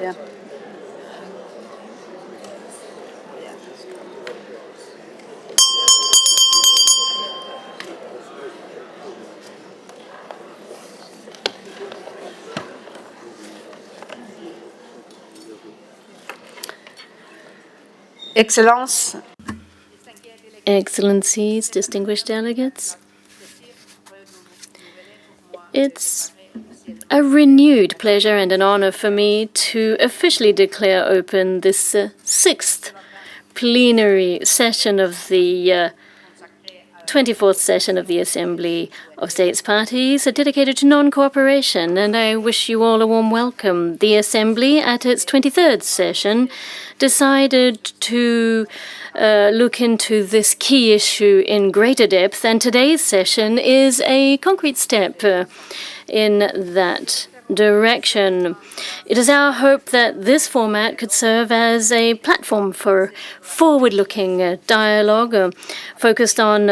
Yeah. Excellence. Excellencies, distinguished delegates, it's a renewed pleasure and an honor for me to officially declare open this sixth plenary session of the 24th session of the Assembly of States Parties dedicated to non-cooperation, and I wish you all a warm welcome. The Assembly, at its 23rd session, decided to look into this key issue in greater depth, and today's session is a concrete step in that direction. It is our hope that this format could serve as a platform for forward-looking dialogue focused on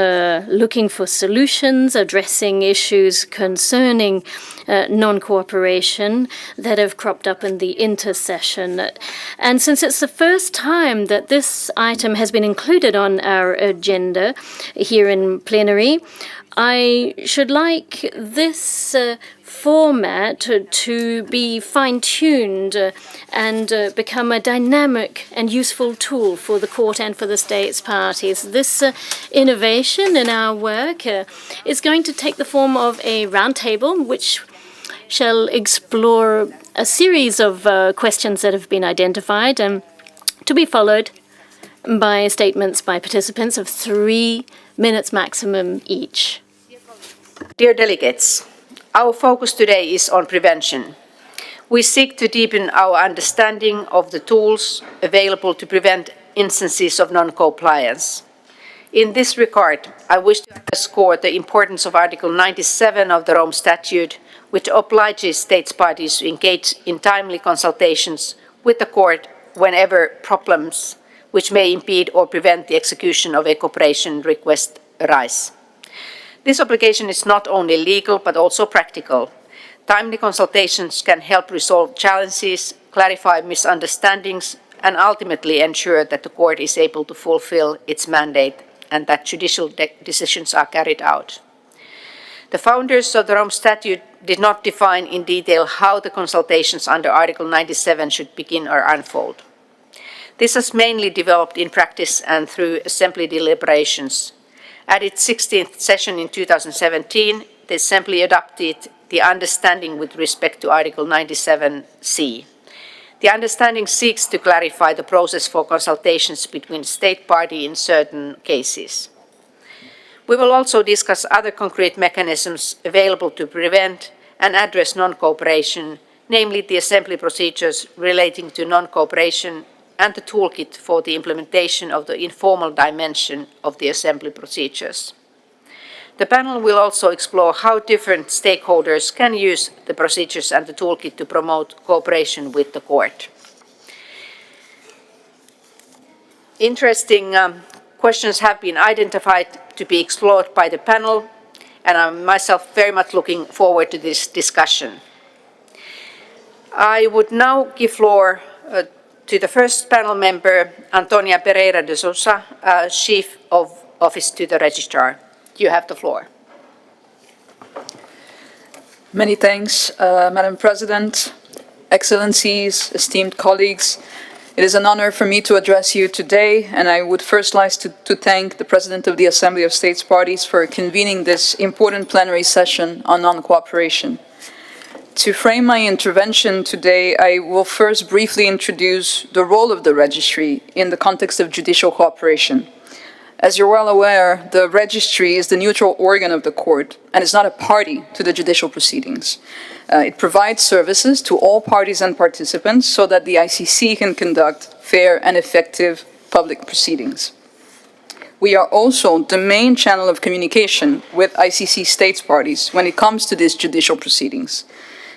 looking for solutions, addressing issues concerning non-cooperation that have cropped up in the intersession. And since it's the first time that this item has been included on our agenda here in plenary, I should like this format to be fine-tuned and become a dynamic and useful tool for the court and for the states parties. This innovation in our work is going to take the form of a roundtable, which shall explore a series of questions that have been identified, to be followed by statements by participants of 3 minutes maximum each. Dear delegates, our focus today is on prevention. We seek to deepen our understanding of the tools available to prevent instances of non-compliance. In this regard, I wish to underscore the importance of Article 97 of the Rome Statute, which obliges states parties to engage in timely consultations with the court whenever problems which may impede or prevent the execution of a cooperation request arise. This obligation is not only legal but also practical. Timely consultations can help resolve challenges, clarify misunderstandings, and ultimately ensure that the court is able to fulfill its mandate and that judicial decisions are carried out. The founders of the Rome Statute did not define in detail how the consultations under Article 97 should begin or unfold. This has mainly developed in practice and through Assembly deliberations. At its 16th session in 2017, the Assembly adopted the understanding with respect to Article 97C. The understanding seeks to clarify the process for consultations between state parties in certain cases. We will also discuss other concrete mechanisms available to prevent and address non-cooperation, namely the Assembly procedures relating to non-cooperation and the toolkit for the implementation of the informal dimension of the Assembly procedures. The panel will also explore how different stakeholders can use the procedures and the toolkit to promote cooperation with the court. Interesting questions have been identified to be explored by the panel, and I'm myself very much looking forward to this discussion. I would now give floor to the first panel member, Antonia Pereira de Sousa, Chief of Office to the Registrar. You have the floor. Many thanks, Madam President, Excellencies, esteemed colleagues. It is an honor for me to address you today, and I would first like to thank the President of the Assembly of States Parties for convening this important plenary session on non-cooperation. To frame my intervention today, I will first briefly introduce the role of the registry in the context of judicial cooperation. As you're well aware, the registry is the neutral organ of the court and is not a party to the judicial proceedings. It provides services to all parties and participants so that the ICC can conduct fair and effective public proceedings. We are also the main channel of communication with ICC states parties when it comes to these judicial proceedings.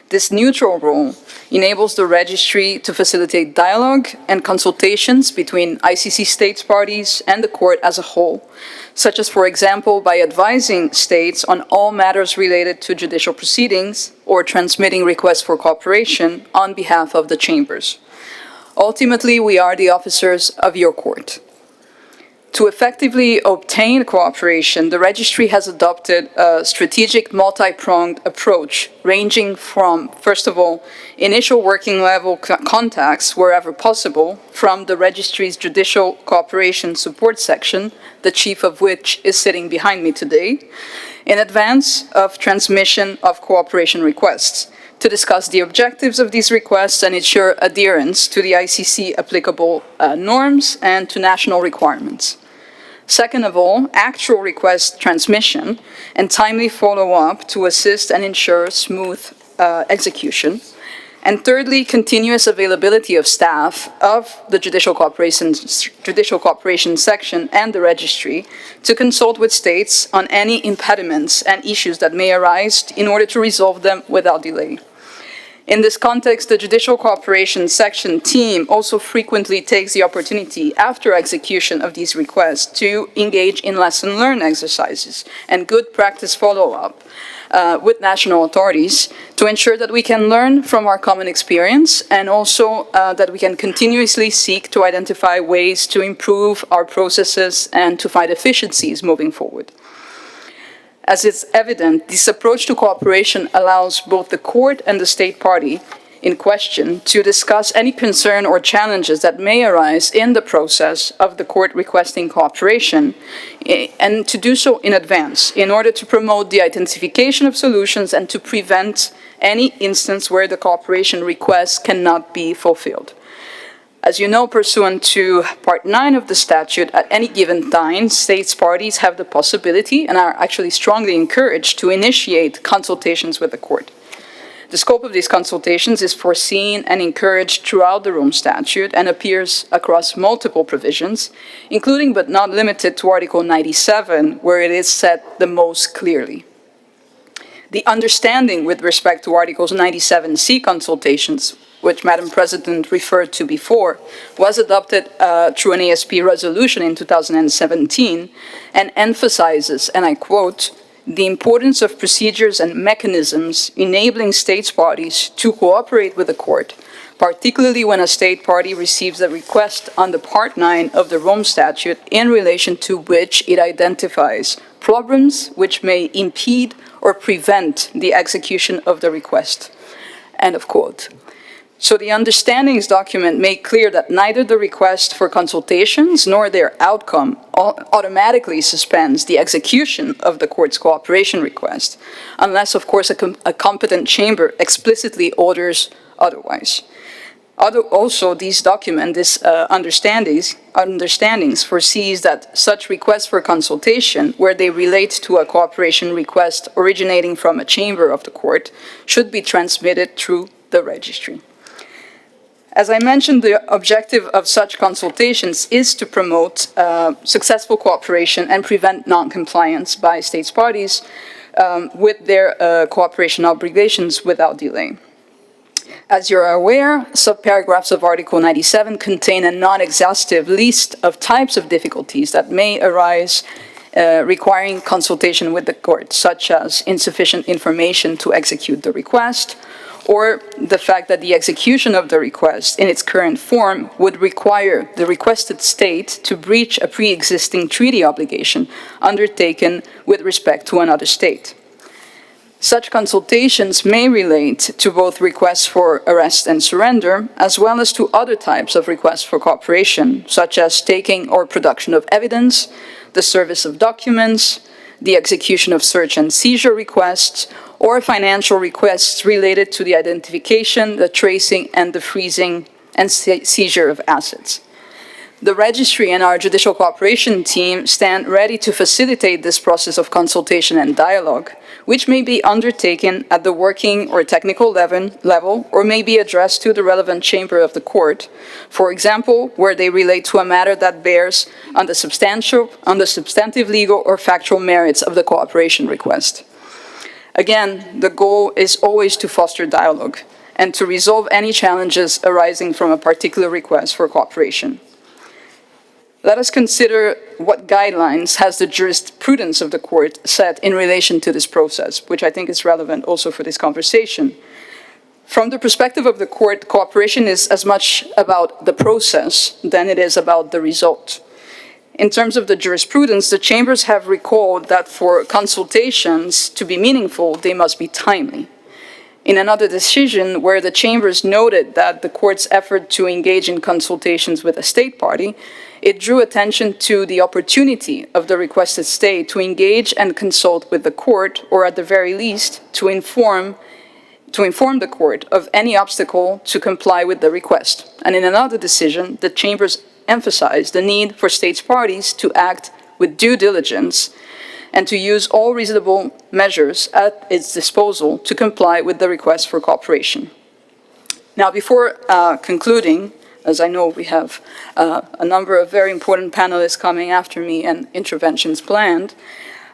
This neutral role enables the registry to facilitate dialogue and consultations between ICC states parties and the court as a whole, such as, for example, by advising states on all matters related to judicial proceedings or transmitting requests for cooperation on behalf of the chambers. Ultimately, we are the officers of your court. To effectively obtain cooperation, the registry has adopted a strategic multi-pronged approach, ranging from, first of all, initial working level contacts wherever possible from the registry's Judicial Cooperation Support Section, the chief of which is sitting behind me today, in advance of transmission of cooperation requests, to discuss the objectives of these requests and ensure adherence to the ICC applicable norms and to national requirements. Second of all, actual request transmission and timely follow-up to assist and ensure smooth execution. And thirdly, continuous availability of staff of the Judicial Cooperation Section and the Registry to consult with states on any impediments and issues that may arise in order to resolve them without delay. In this context, the Judicial Cooperation Section team also frequently takes the opportunity after execution of these requests to engage in lesson learned exercises and good practice follow-up with national authorities to ensure that we can learn from our common experience and also that we can continuously seek to identify ways to improve our processes and to find efficiencies moving forward. As is evident, this approach to cooperation allows both the court and the state party in question to discuss any concern or challenges that may arise in the process of the court requesting cooperation, and to do so in advance in order to promote the identification of solutions and to prevent any instance where the cooperation request cannot be fulfilled. As you know, pursuant to Part 9 of the statute, at any given time, states parties have the possibility and are actually strongly encouraged to initiate consultations with the court. The scope of these consultations is foreseen and encouraged throughout the Rome Statute and appears across multiple provisions, including but not limited to Article 97, where it is set the most clearly. The understanding with respect to Articles 97C consultations, which Madam President referred to before, was adopted through an ASP resolution in 2017 and emphasizes, and I quote, the importance of procedures and mechanisms enabling states parties to cooperate with the court, particularly when a state party receives a request under Part 9 of the Rome Statute in relation to which it identifies problems which may impede or prevent the execution of the request. End of quote. So the understandings document make clear that neither the request for consultations nor their outcome automatically suspends the execution of the court's cooperation request, unless, of course, a competent chamber explicitly orders otherwise. Also, these understandings foresees that such requests for consultation, where they relate to a cooperation request originating from a chamber of the court, should be transmitted through the registry. As I mentioned, the objective of such consultations is to promote successful cooperation and prevent non-compliance by states parties with their cooperation obligations without delay. As you're aware, subparagraphs of Article 97 contain a non-exhaustive list of types of difficulties that may arise requiring consultation with the court, such as insufficient information to execute the request, or the fact that the execution of the request in its current form would require the requested state to breach a pre-existing treaty obligation undertaken with respect to another state. Such consultations may relate to both requests for arrest and surrender, as well as to other types of requests for cooperation, such as taking or production of evidence, the service of documents, the execution of search and seizure requests, or financial requests related to the identification, the tracing, and the freezing and seizure of assets. The registry and our judicial cooperation team stand ready to facilitate this process of consultation and dialogue, which may be undertaken at the working or technical level or may be addressed to the relevant chamber of the court, for example, where they relate to a matter that bears on the substantive legal or factual merits of the cooperation request. Again, the goal is always to foster dialogue and to resolve any challenges arising from a particular request for cooperation. Let us consider what guidelines has the jurisprudence of the court set in relation to this process, which I think is relevant also for this conversation. From the perspective of the court, cooperation is as much about the process than it is about the result. In terms of the jurisprudence, the chambers have recalled that for consultations to be meaningful, they must be timely. In another decision where the chambers noted that the court's effort to engage in consultations with a state party, it drew attention to the opportunity of the requested state to engage and consult with the court, or at the very least, to inform the court of any obstacle to comply with the request. And in another decision, the chambers emphasized the need for states parties to act with due diligence and to use all reasonable measures at its disposal to comply with the request for cooperation. Now, before concluding, as I know we have a number of very important panelists coming after me and interventions planned,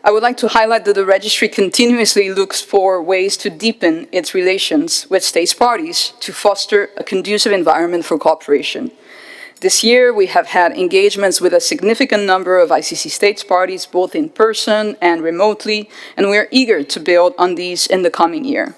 I would like to highlight that the registry continuously looks for ways to deepen its relations with states parties to foster a conducive environment for cooperation. This year, we have had engagements with a significant number of ICC states parties, both in person and remotely, and we are eager to build on these in the coming year.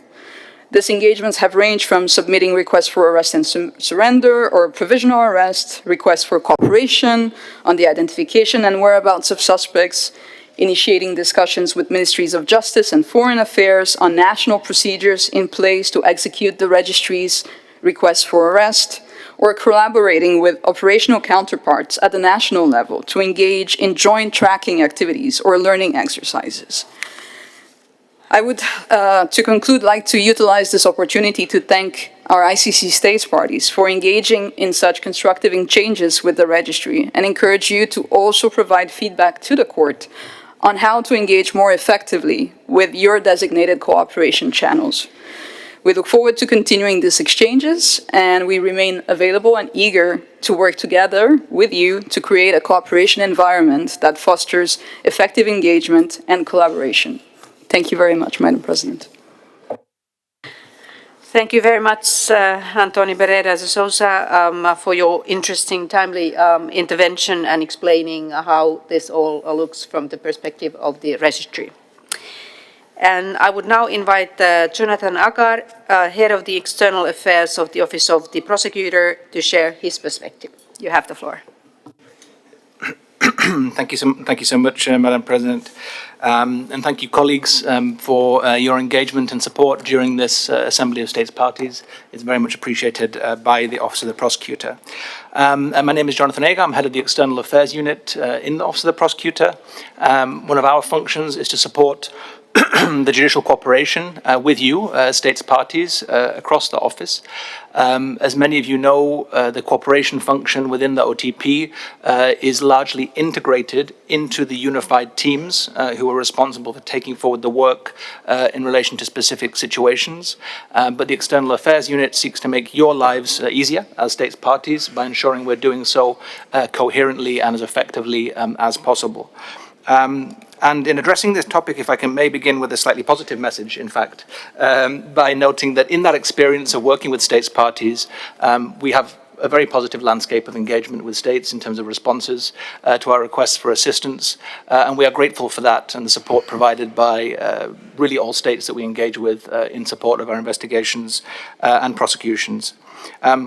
These engagements have ranged from submitting requests for arrest and surrender or provisional arrest, requests for cooperation on the identification and whereabouts of suspects, initiating discussions with ministries of justice and foreign affairs on national procedures in place to execute the registry's requests for arrest, or collaborating with operational counterparts at the national level to engage in joint tracking activities or learning exercises. I would, to conclude, like to utilize this opportunity to thank our ICC states parties for engaging in such constructive exchanges with the registry and encourage you to also provide feedback to the court on how to engage more effectively with your designated cooperation channels. We look forward to continuing these exchanges, and we remain available and eager to work together with you to create a cooperation environment that fosters effective engagement and collaboration. Thank you very much, Madam President. Thank you very much, Antoni Pereira de Sousa, for your interesting, timely intervention and explaining how this all looks from the perspective of the registry. And I would now invite Jonathan Agar, Head of the External Affairs of the Office of the Prosecutor, to share his perspective. You have the floor. Thank you so much, Madam President. And thank you, colleagues, for your engagement and support during this Assembly of States Parties. It's very much appreciated by the Office of the Prosecutor. And my name is Jonathan Agar. I'm head of the External Affairs Unit in the Office of the Prosecutor. One of our functions is to support the judicial cooperation with you, states parties, across the office. As many of you know, the cooperation function within the OTP is largely integrated into the unified teams who are responsible for taking forward the work in relation to specific situations. But the External Affairs Unit seeks to make your lives easier as states parties by ensuring we're doing so coherently and as effectively as possible. And in addressing this topic, if I may begin with a slightly positive message, in fact, by noting that in that experience of working with states parties, we have a very positive landscape of engagement with states in terms of responses to our requests for assistance, and we are grateful for that and the support provided by really all states that we engage with in support of our investigations and prosecutions.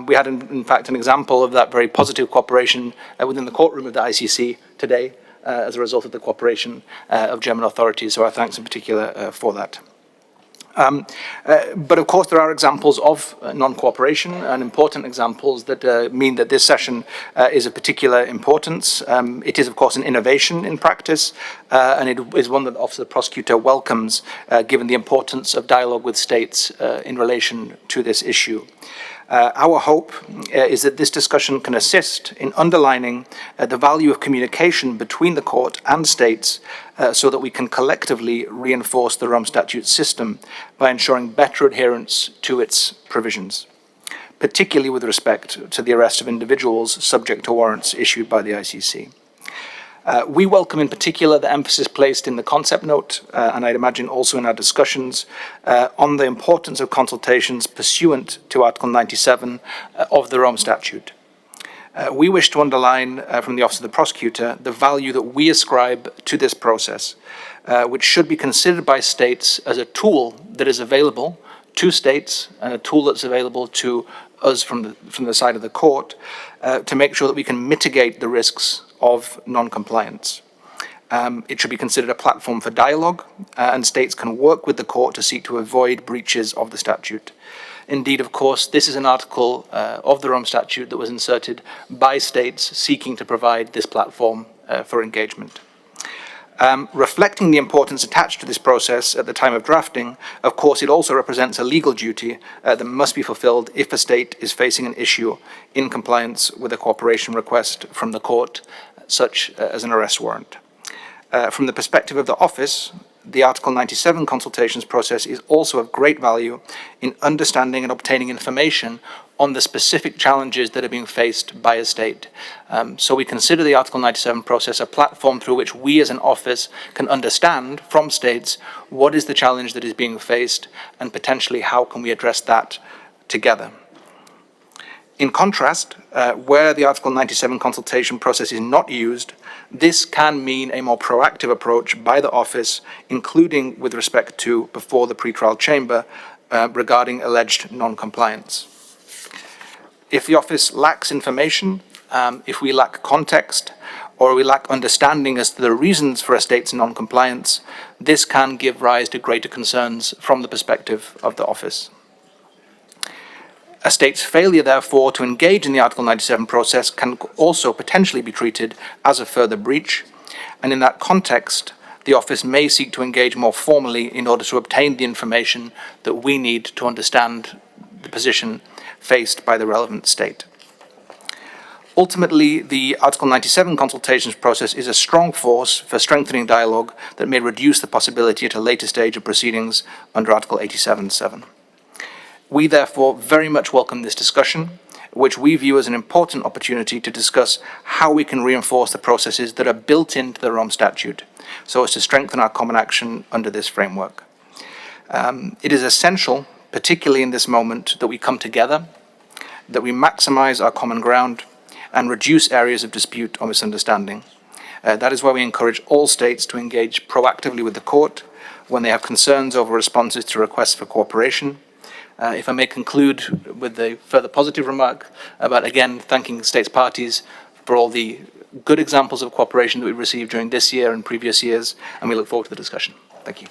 We had, in fact, an example of that very positive cooperation within the courtroom of the ICC today, as a result of the cooperation of German authorities, so our thanks in particular for that. But of course there are examples of non-cooperation and important examples that mean that this session is of particular importance. It is of course an innovation in practice and it is one that the Office of the Prosecutor welcomes given the importance of dialogue with states in relation to this issue. Our hope is that this discussion can assist in underlining the value of communication between the court and states so that we can collectively reinforce the Rome Statute system by ensuring better adherence to its provisions, particularly with respect to the arrest of individuals subject to warrants issued by the ICC. We welcome in particular the emphasis placed in the concept note, and I'd imagine also in our discussions, on the importance of consultations pursuant to Article 97 of the Rome Statute. We wish to underline from the Office of the Prosecutor the value that we ascribe to this process, which should be considered by states as a tool that is available to states and a tool that's available to us from the side of the court to make sure that we can mitigate the risks of non-compliance. It should be considered a platform for dialogue, and states can work with the court to seek to avoid breaches of the statute. Indeed, of course, this is an article of the Rome Statute that was inserted by states seeking to provide this platform for engagement. Reflecting the importance attached to this process at the time of drafting, of course, it also represents a legal duty that must be fulfilled if a state is facing an issue in compliance with a cooperation request from the court, such as an arrest warrant. From the perspective of the Office, the Article 97 consultations process is also of great value in understanding and obtaining information on the specific challenges that are being faced by a state. So we consider the Article 97 process a platform through which we as an office can understand from states what is the challenge that is being faced and potentially how can we address that together. In contrast, where the Article 97 consultation process is not used, this can mean a more proactive approach by the office, including with respect to before the pretrial chamber regarding alleged non-compliance. If the office lacks information, if we lack context, or we lack understanding as to the reasons for a state's non-compliance, this can give rise to greater concerns from the perspective of the office. A state's failure, therefore, to engage in the Article 97 process can also potentially be treated as a further breach, and in that context, the office may seek to engage more formally in order to obtain the information that we need to understand the position faced by the relevant state. Ultimately, the Article 97 consultations process is a strong force for strengthening dialogue that may reduce the possibility at a later stage of proceedings under Article 87(7). We therefore very much welcome this discussion, which we view as an important opportunity to discuss how we can reinforce the processes that are built into the Rome Statute, so as to strengthen our common action under this framework. It is essential, particularly in this moment, that we come together, that we maximize our common ground, and reduce areas of dispute or misunderstanding. That is why we encourage all states to engage proactively with the court when they have concerns over responses to requests for cooperation. If I may conclude with a further positive remark about, again, thanking states parties for all the good examples of cooperation that we've received during this year and previous years, and we look forward to the discussion. Thank you.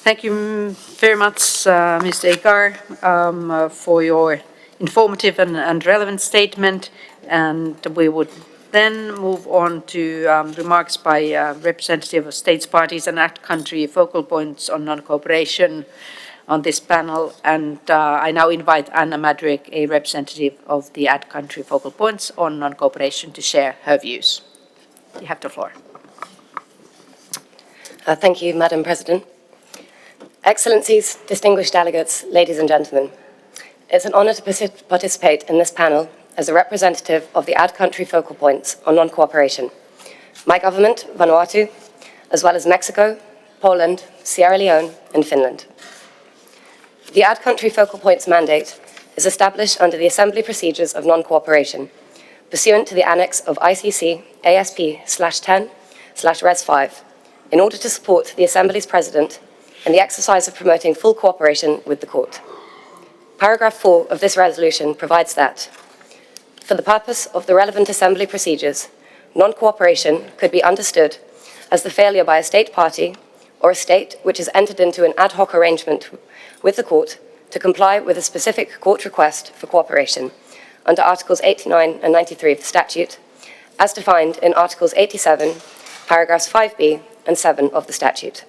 Thank you very much, Mr. Agar, for your informative and relevant statement. And we would then move on to remarks by representative of states, parties, and ACT country focal points on non-cooperation on this panel. And I now invite Anna Madrick, a representative of the ACT country focal points on non-cooperation, to share her views. You have the floor. Thank you, Madam President. Excellencies, distinguished delegates, ladies and gentlemen, it's an honor to participate in this panel as a representative of the ACT country focal points on non-cooperation. My government, Vanuatu, as well as Mexico, Poland, Sierra Leone, and Finland. The ACT country focal points mandate is established under the Assembly Procedures of Non-Cooperation, pursuant to the annex of ICC ASP/10/Res 5, in order to support the Assembly's President in the exercise of promoting full cooperation with the Court. Paragraph 4 of this resolution provides that, for the purpose of the relevant Assembly procedures, non-cooperation could be understood as the failure by a state party or a state which has entered into an ad hoc arrangement with the Court to comply with a specific Court request for cooperation under Articles 89 and 93 of the Statute, as defined in Articles 87, paragraphs 5b and 7 of the Statute.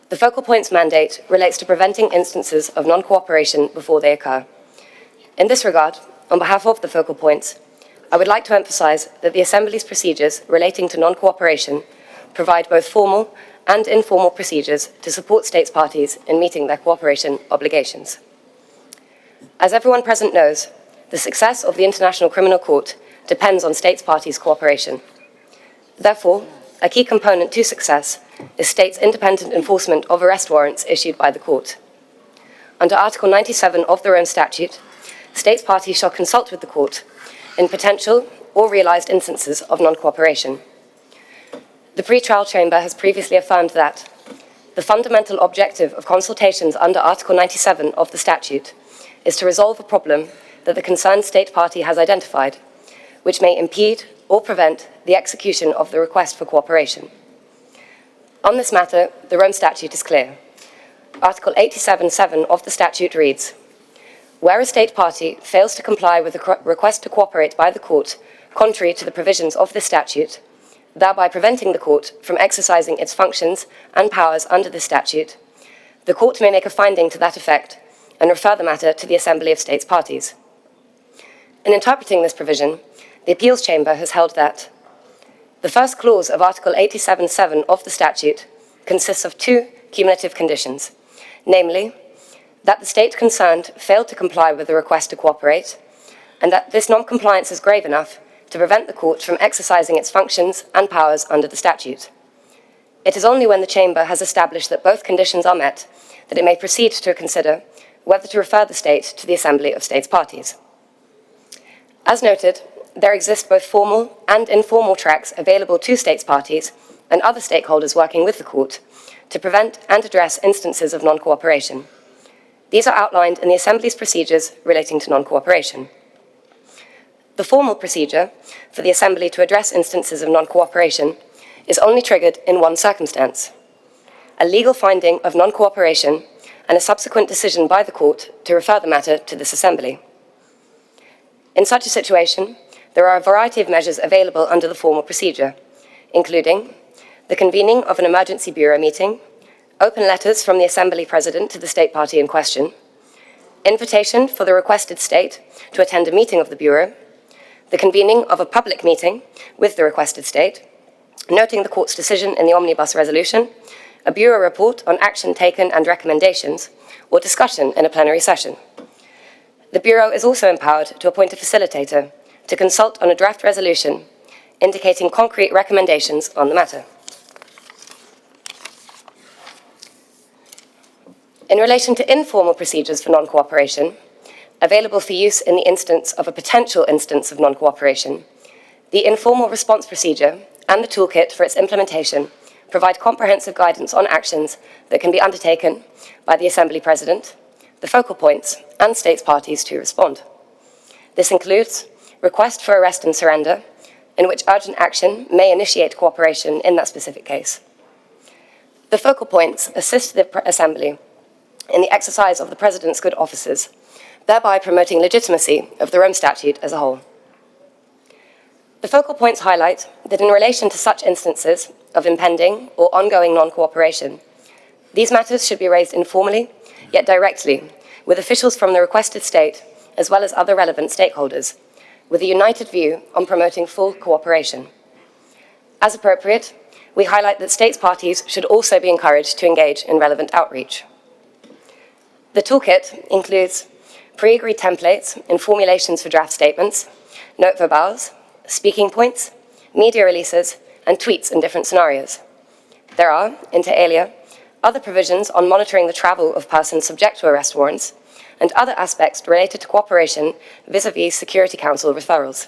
The focal points mandate relates to preventing instances of non-cooperation before they occur. In this regard, on behalf of the focal points, I would like to emphasize that the Assembly's procedures relating to non-cooperation provide both formal and informal procedures to support states parties in meeting their cooperation obligations. As everyone present knows, the success of the International Criminal Court depends on states parties' cooperation. Therefore, a key component to success is states' independent enforcement of arrest warrants issued by the court. Under Article 97 of the Rome Statute, states parties shall consult with the court in potential or realized instances of non-cooperation. The pre-trial chamber has previously affirmed that the fundamental objective of consultations under Article 97 of the statute is to resolve a problem that the concerned state party has identified, which may impede or prevent the execution of the request for cooperation. On this matter, the Rome Statute is clear. Article 87(7) of the statute reads, "Where a state party fails to comply with a request to cooperate by the court contrary to the provisions of this statute, thereby preventing the court from exercising its functions and powers under this statute, the court may make a finding to that effect and refer the matter to the Assembly of States Parties." In interpreting this provision, the Appeals Chamber has held that the first clause of Article 87(7) of the statute consists of two cumulative conditions, namely, that the state concerned failed to comply with the request to cooperate, and that this non-compliance is grave enough to prevent the court from exercising its functions and powers under the statute. It is only when the Chamber has established that both conditions are met that it may proceed to consider whether to refer the state to the Assembly of States Parties. As noted, there exist both formal and informal tracks available to states parties and other stakeholders working with the court to prevent and address instances of non-cooperation. These are outlined in the Assembly's procedures relating to non-cooperation. The formal procedure for the Assembly to address instances of non-cooperation is only triggered in one circumstance: a legal finding of non-cooperation and a subsequent decision by the court to refer the matter to this Assembly. In such a situation, there are a variety of measures available under the formal procedure, including the convening of an emergency bureau meeting, open letters from the Assembly President to the state party in question, invitation for the requested state to attend a meeting of the bureau, the convening of a public meeting with the requested state, noting the court's decision in the omnibus resolution, a bureau report on action taken and recommendations, or discussion in a plenary session. The bureau is also empowered to appoint a facilitator to consult on a draft resolution indicating concrete recommendations on the matter. In relation to informal procedures for non-cooperation, available for use in the instance of a potential instance of non-cooperation, the informal response procedure and the toolkit for its implementation provide comprehensive guidance on actions that can be undertaken by the Assembly President, the focal points, and states parties to respond. This includes request for arrest and surrender, in which urgent action may initiate cooperation in that specific case. The focal points assist the Assembly in the exercise of the President's good offices, thereby promoting legitimacy of the Rome Statute as a whole. The focal points highlight that in relation to such instances of impending or ongoing non-cooperation, these matters should be raised informally, yet directly, with officials from the requested state, as well as other relevant stakeholders, with a united view on promoting full cooperation. As appropriate, we highlight that states parties should also be encouraged to engage in relevant outreach. The toolkit includes pre-agreed templates and formulations for draft statements, note verbals, speaking points, media releases, and tweets in different scenarios. There are, inter alia, other provisions on monitoring the travel of persons subject to arrest warrants, and other aspects related to cooperation vis-à-vis Security Council referrals.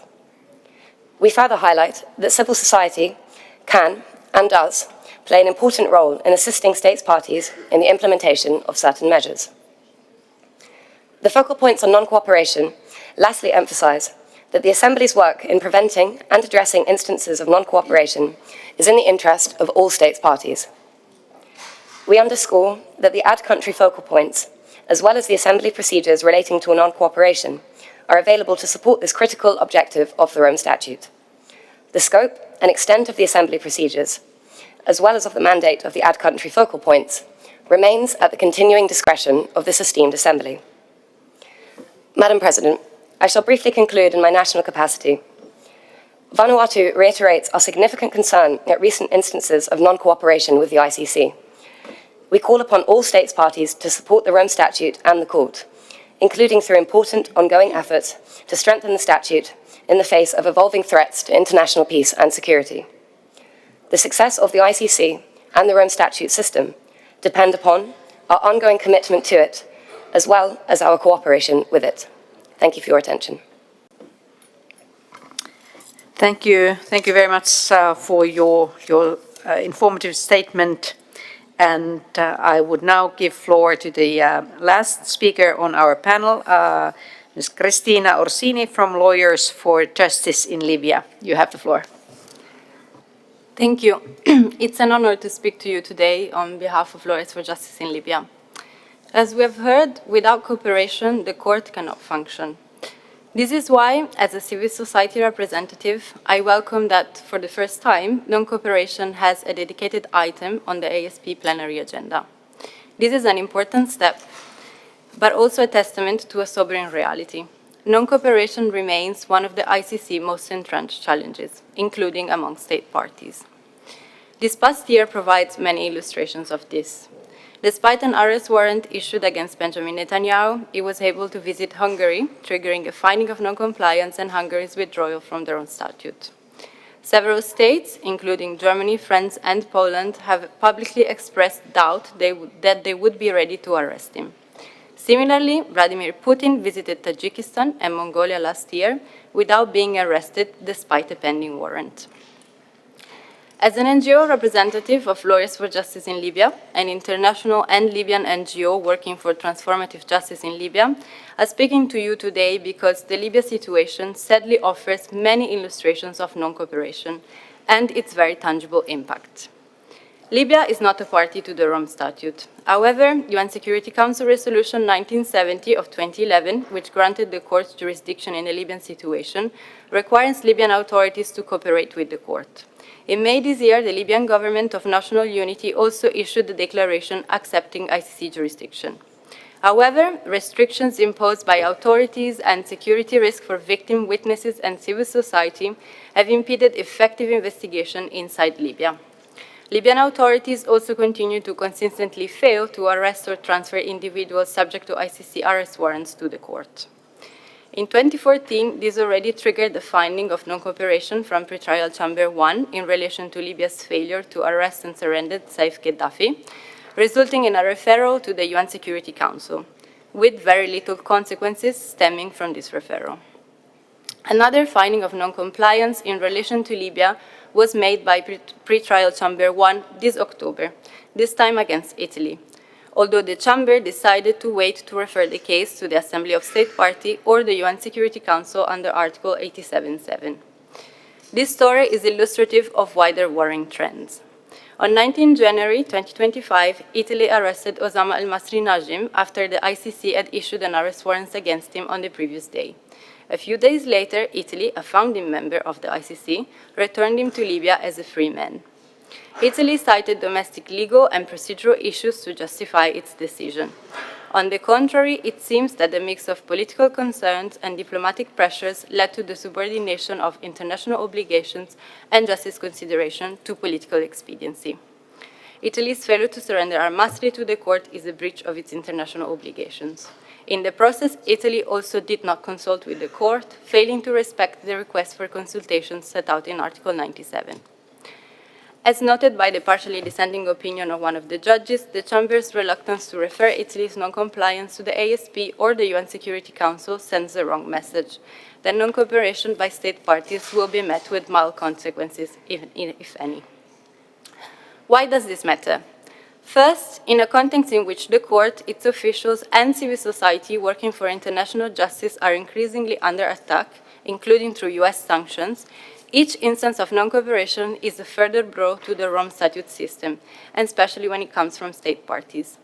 We further highlight that civil society can, and does, play an important role in assisting states parties in the implementation of certain measures. The focal points on non-cooperation lastly emphasize that the Assembly's work in preventing and addressing instances of non-cooperation is in the interest of all states parties. We underscore that the ad-country focal points, as well as the Assembly procedures relating to non-cooperation, are available to support this critical objective of the Rome Statute. The scope and extent of the Assembly procedures, as well as of the mandate of the ad-country focal points, remains at the continuing discretion of this esteemed Assembly. Madam President, I shall briefly conclude in my national capacity. Vanuatu reiterates our significant concern at recent instances of non-cooperation with the ICC. We call upon all states parties to support the Rome Statute and the Court, including through important ongoing efforts to strengthen the statute in the face of evolving threats to international peace and security. The success of the ICC and the Rome Statute system depend upon our ongoing commitment to it, as well as our cooperation with it. Thank you for your attention. Thank you. Thank you very much for your informative statement. And I would now give floor to the last speaker on our panel, Ms. Cristina Orsini from Lawyers for Justice in Libya. You have the floor. Thank you. It's an honor to speak to you today on behalf of Lawyers for Justice in Libya. As we have heard, without cooperation, the court cannot function. This is why, as a civil society representative, I welcome that, for the first time, non-cooperation has a dedicated item on the ASP plenary agenda. This is an important step, but also a testament to a sobering reality. Non-cooperation remains one of the ICC's most entrenched challenges, including among state parties. This past year provides many illustrations of this. Despite an arrest warrant issued against Benjamin Netanyahu, he was able to visit Hungary, triggering a finding of non-compliance and Hungary's withdrawal from their own statute. Several states, including Germany, France, and Poland, have publicly expressed doubt that they would be ready to arrest him. Similarly, Vladimir Putin visited Tajikistan and Mongolia last year without being arrested despite a pending warrant. As an NGO representative of Lawyers for Justice in Libya, an international and Libyan NGO working for transformative justice in Libya, I'm speaking to you today because the Libya situation sadly offers many illustrations of non-cooperation and its very tangible impact. Libya is not a party to the Rome Statute. However, UN Security Council Resolution 1970 of 2011, which granted the court's jurisdiction in the Libyan situation, requires Libyan authorities to cooperate with the court. In May this year, the Libyan Government of National Unity also issued a declaration accepting ICC jurisdiction. However, restrictions imposed by authorities and security risk for victim witnesses and civil society have impeded effective investigation inside Libya. Libyan authorities also continue to consistently fail to arrest or transfer individuals subject to ICC arrest warrants to the court. In 2014, this already triggered the finding of non-cooperation from Pretrial Chamber 1 in relation to Libya's failure to arrest and surrender Saif Gaddafi, resulting in a referral to the UN Security Council, with very little consequences stemming from this referral. Another finding of non-compliance in relation to Libya was made by Pretrial Chamber 1 this October, this time against Italy, although the Chamber decided to wait to refer the case to the Assembly of State Party or the UN Security Council under Article 87.7. This story is illustrative of wider worrying trends. On 19 January 2025, Italy arrested Osama al-Masri Najim after the ICC had issued an arrest warrant against him on the previous day. A few days later, Italy, a founding member of the ICC, returned him to Libya as a free man. Italy cited domestic legal and procedural issues to justify its decision. On the contrary, it seems that a mix of political concerns and diplomatic pressures led to the subordination of international obligations and justice consideration to political expediency. Italy's failure to surrender al-Masri to the court is a breach of its international obligations. In the process, Italy also did not consult with the court, failing to respect the request for consultations set out in Article 97. As noted by the partially dissenting opinion of one of the judges, the Chamber's reluctance to refer Italy's non-compliance to the ASP or the UN Security Council sends the wrong message, that non-cooperation by state parties will be met with mild consequences, if any. Why does this matter? First, in a context in which the court, its officials, and civil society working for international justice are increasingly under attack, including through US sanctions, each instance of non-cooperation is a further blow to the Rome Statute system, and especially when it comes from state parties.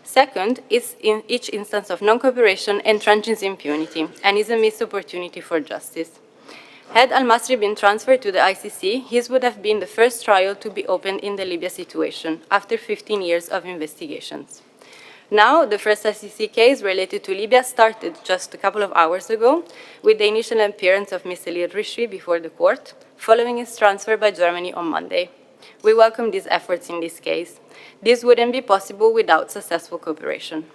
Second, each instance of non-cooperation entrenches impunity and is a missed opportunity for justice. Had al-Masri been transferred to the ICC, his would have been the first trial to be opened in the Libya situation after 15 years of investigations. Now, the first ICC case related to Libya started just a couple of hours ago with the initial appearance of Mr. Rishwi before the court, following his transfer by Germany on Monday. We welcome these efforts in this case. This wouldn't be possible without successful cooperation.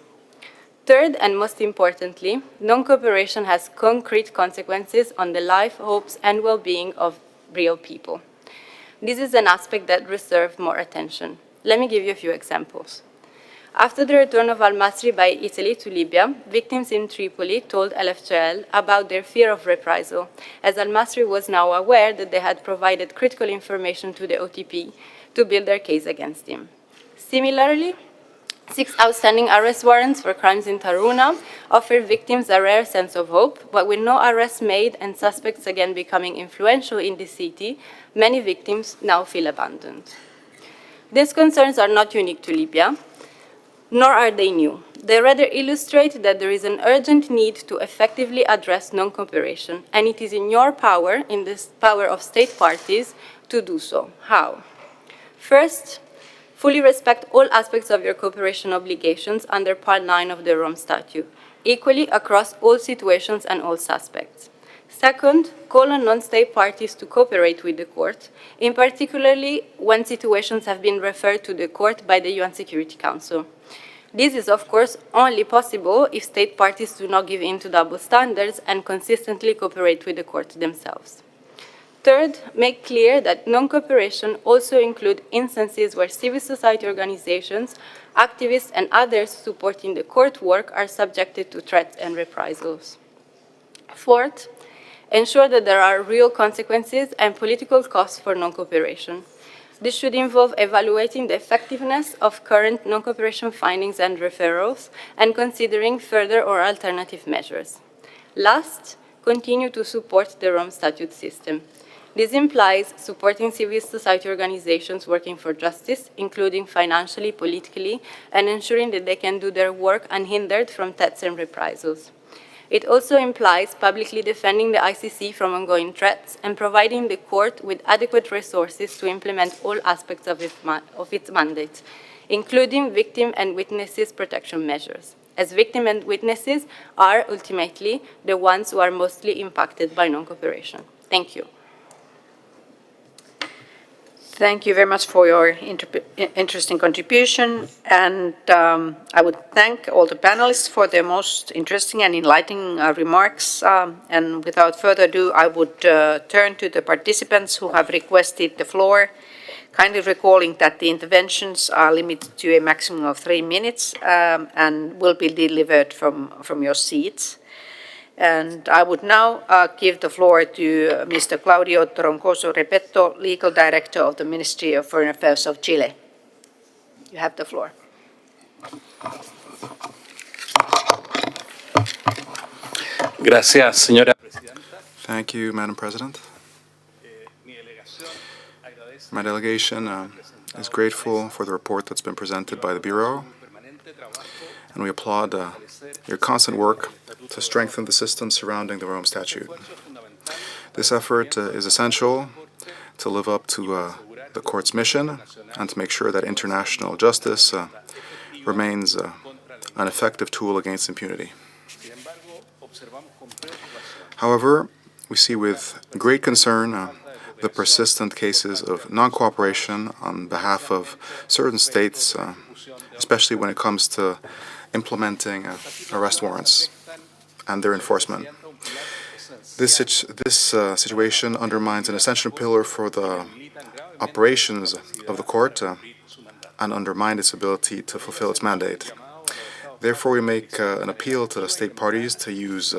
Third, and most importantly, non-cooperation has concrete consequences on the life, hopes, and well-being of real people. This is an aspect that deserves more attention. Let me give you a few examples. After the return of al-Masri by Italy to Libya, victims in Tripoli told LFCL about their fear of reprisal, as al-Masri was now aware that they had provided critical information to the OTP to build their case against him. Similarly, 6 outstanding arrest warrants for crimes in Taruna offer victims a rare sense of hope, but with no arrests made and suspects again becoming influential in the city, many victims now feel abandoned. These concerns are not unique to Libya, nor are they new. They rather illustrate that there is an urgent need to effectively address non-cooperation, and it is in your power, in the power of state parties, to do so. How? First, fully respect all aspects of your cooperation obligations under Part 9 of the Rome Statute, equally across all situations and all suspects. Second, call on non-state parties to cooperate with the court, in particularly when situations have been referred to the court by the UN Security Council. This is, of course, only possible if state parties do not give in to double standards and consistently cooperate with the court themselves. Third, make clear that non-cooperation also includes instances where civil society organizations, activists, and others supporting the court work are subjected to threats and reprisals. Fourth, ensure that there are real consequences and political costs for non-cooperation. This should involve evaluating the effectiveness of current non-cooperation findings and referrals and considering further or alternative measures. Last, continue to support the Rome Statute system. This implies supporting civil society organizations working for justice, including financially, politically, and ensuring that they can do their work unhindered from threats and reprisals. It also implies publicly defending the ICC from ongoing threats and providing the court with adequate resources to implement all aspects of its mandate, including victim and witnesses protection measures, as victims and witnesses are ultimately the ones who are mostly impacted by non-cooperation. Thank you. Thank you very much for your interesting contribution, and I would thank all the panelists for their most interesting and enlightening remarks. And without further ado, I would turn to the participants who have requested the floor, kindly recalling that the interventions are limited to a maximum of 3 minutes and will be delivered from your seats. And I would now give the floor to Mr. Claudio Troncoso Repetto, Legal Director of the Ministry of Foreign Affairs of Chile. You have the floor. Gracias, señora presidenta. Thank you, Madam President. My delegation is grateful for the report that's been presented by the Bureau, and we applaud your constant work to strengthen the system surrounding the Rome Statute. This effort is essential to live up to the Court's mission and to make sure that international justice remains an effective tool against impunity. However, we see with great concern the persistent cases of non-cooperation on behalf of certain states, especially when it comes to implementing arrest warrants and their enforcement. This situation undermines an essential pillar for the operations of the court and undermines its ability to fulfill its mandate. Therefore, we make an appeal to the state parties to use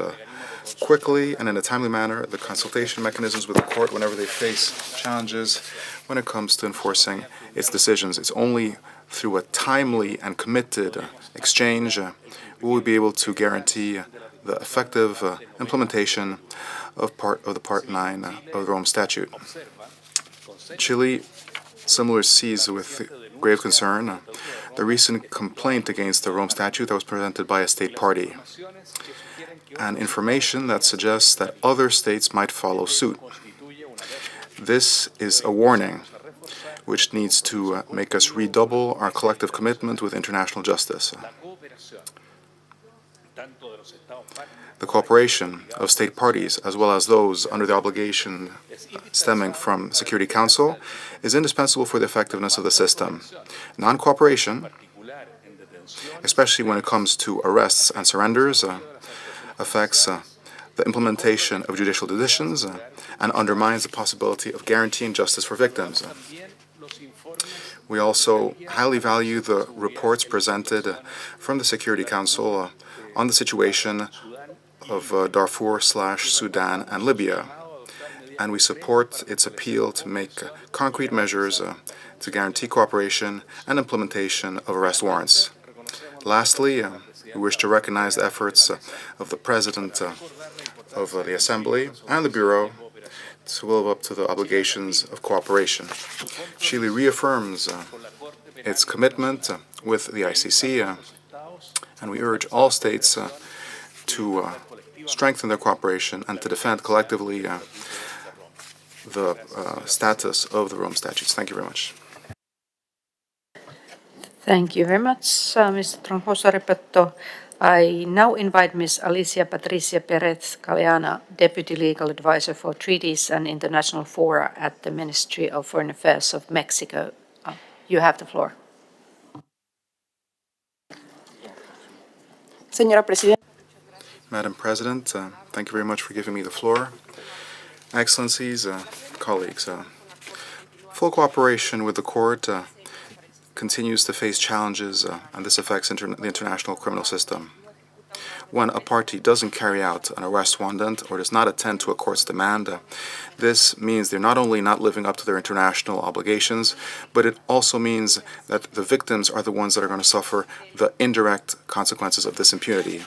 quickly and in a timely manner the consultation mechanisms with the court whenever they face challenges when it comes to enforcing its decisions. It's only through a timely and committed exchange we will be able to guarantee the effective implementation of the Part 9 of the Rome Statute. Chile similarly sees with grave concern the recent complaint against the Rome Statute that was presented by a state party, and information that suggests that other states might follow suit. This is a warning which needs to make us redouble our collective commitment with international justice. The cooperation of state parties, as well as those under the obligation stemming from Security Council, is indispensable for the effectiveness of the system. Non-cooperation, especially when it comes to arrests and surrenders, affects the implementation of judicial decisions, and undermines the possibility of guaranteeing justice for victims. We also highly value the reports presented from the Security Council on the situation of Darfur/Sudan and Libya, and we support its appeal to make concrete measures to guarantee cooperation and implementation of arrest warrants. Lastly, we wish to recognize the efforts of the President of the Assembly and the Bureau to live up to the obligations of cooperation. Chile reaffirms its commitment with the ICC, and we urge all states to strengthen their cooperation and to defend collectively the status of the Rome Statutes. Thank you very much. Thank you very much, Mr. Troncoso Repetto. I now invite Ms. Alicia Patricia Perez Galeana, Deputy Legal Advisor for Treaties and International Fora at the Ministry of Foreign Affairs of Mexico. You have the floor. Señora Presidenta. Madam President, thank you very much for giving me the floor. Excellencies, colleagues, full cooperation with the court continues to face challenges, and this affects the international criminal system. When a party doesn't carry out an arrest warrant or does not attend to a court's demand, this means they're not only not living up to their international obligations, but it also means that the victims are the ones that are going to suffer the indirect consequences of this impunity.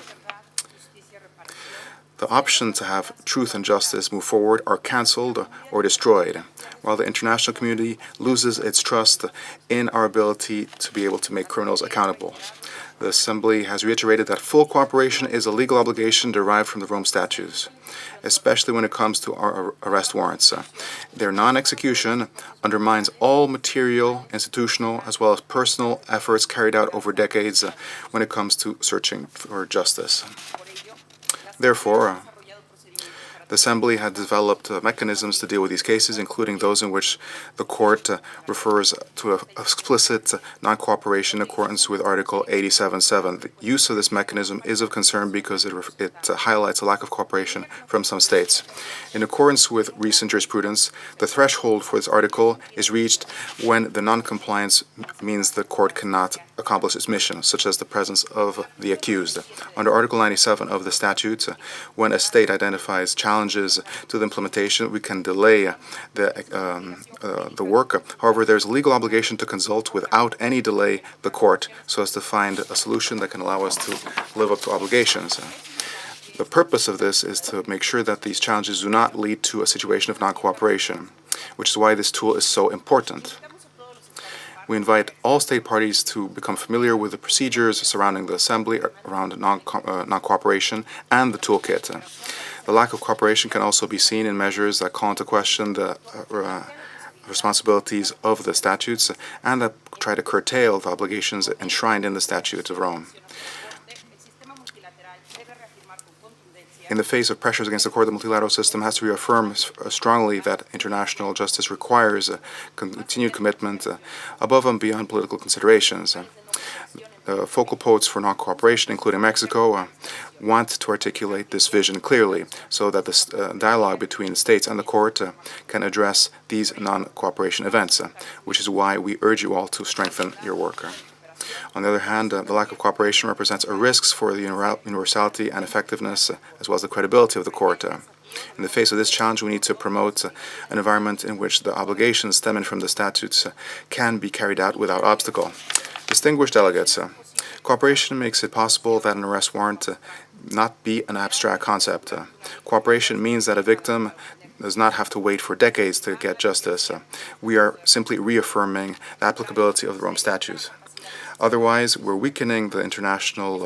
The option to have truth and justice move forward are cancelled or destroyed, while the international community loses its trust in our ability to be able to make criminals accountable. The Assembly has reiterated that full cooperation is a legal obligation derived from the Rome Statutes, especially when it comes to our arrest warrants. Their non-execution undermines all material, institutional, as well as personal efforts carried out over decades when it comes to searching for justice. Therefore, the Assembly had developed mechanisms to deal with these cases, including those in which the court refers to explicit non-cooperation in accordance with Article 87.7. The use of this mechanism is of concern because it highlights a lack of cooperation from some states. In accordance with recent jurisprudence, the threshold for this article is reached when the non-compliance means the court cannot accomplish its mission, such as the presence of the accused. Under Article 97 of the statute, when a state identifies challenges to the implementation, we can delay the work. However, there's a legal obligation to consult without any delay the court so as to find a solution that can allow us to live up to obligations. The purpose of this is to make sure that these challenges do not lead to a situation of non-cooperation, which is why this tool is so important. We invite all state parties to become familiar with the procedures surrounding the Assembly around non-cooperation and the toolkit. The lack of cooperation can also be seen in measures that call into question the responsibilities of the statutes and that try to curtail the obligations enshrined in the Statute of Rome. In the face of pressures against the court, the multilateral system has to reaffirm strongly that international justice requires a continued commitment above and beyond political considerations. The focal points for non-cooperation, including Mexico, want to articulate this vision clearly so that the dialogue between states and the court can address these non-cooperation events, which is why we urge you all to strengthen your work. On the other hand, the lack of cooperation represents a risk for the universality and effectiveness, as well as the credibility of the court. In the face of this challenge, we need to promote an environment in which the obligations stemming from the statutes can be carried out without obstacle. Distinguished delegates, cooperation makes it possible that an arrest warrant not be an abstract concept. Cooperation means that a victim does not have to wait for decades to get justice. We are simply reaffirming the applicability of the Rome Statutes. Otherwise, we're weakening the international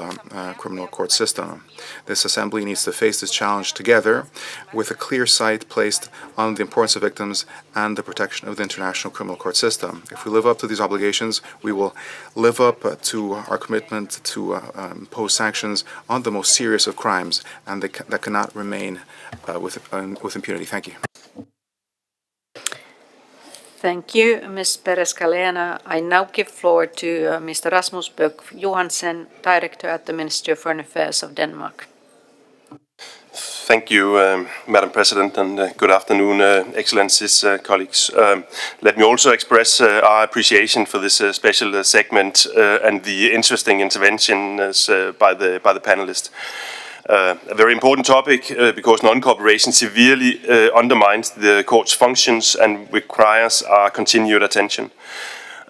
criminal court system. This Assembly needs to face this challenge together with a clear sight placed on the importance of victims and the protection of the international criminal court system. If we live up to these obligations, we will live up to our commitment to impose sanctions on the most serious of crimes, and that cannot remain with impunity. Thank you. Thank you, Ms. Perez-Galena. I now give floor to Mr. Rasmus Bøck Johansen, Director at the Ministry of Foreign Affairs of Denmark. Thank you, Madam President, and good afternoon, Excellencies, colleagues. Let me also express our appreciation for this special segment and the interesting interventions by the panelists. A very important topic because non-cooperation severely undermines the court's functions and requires our continued attention.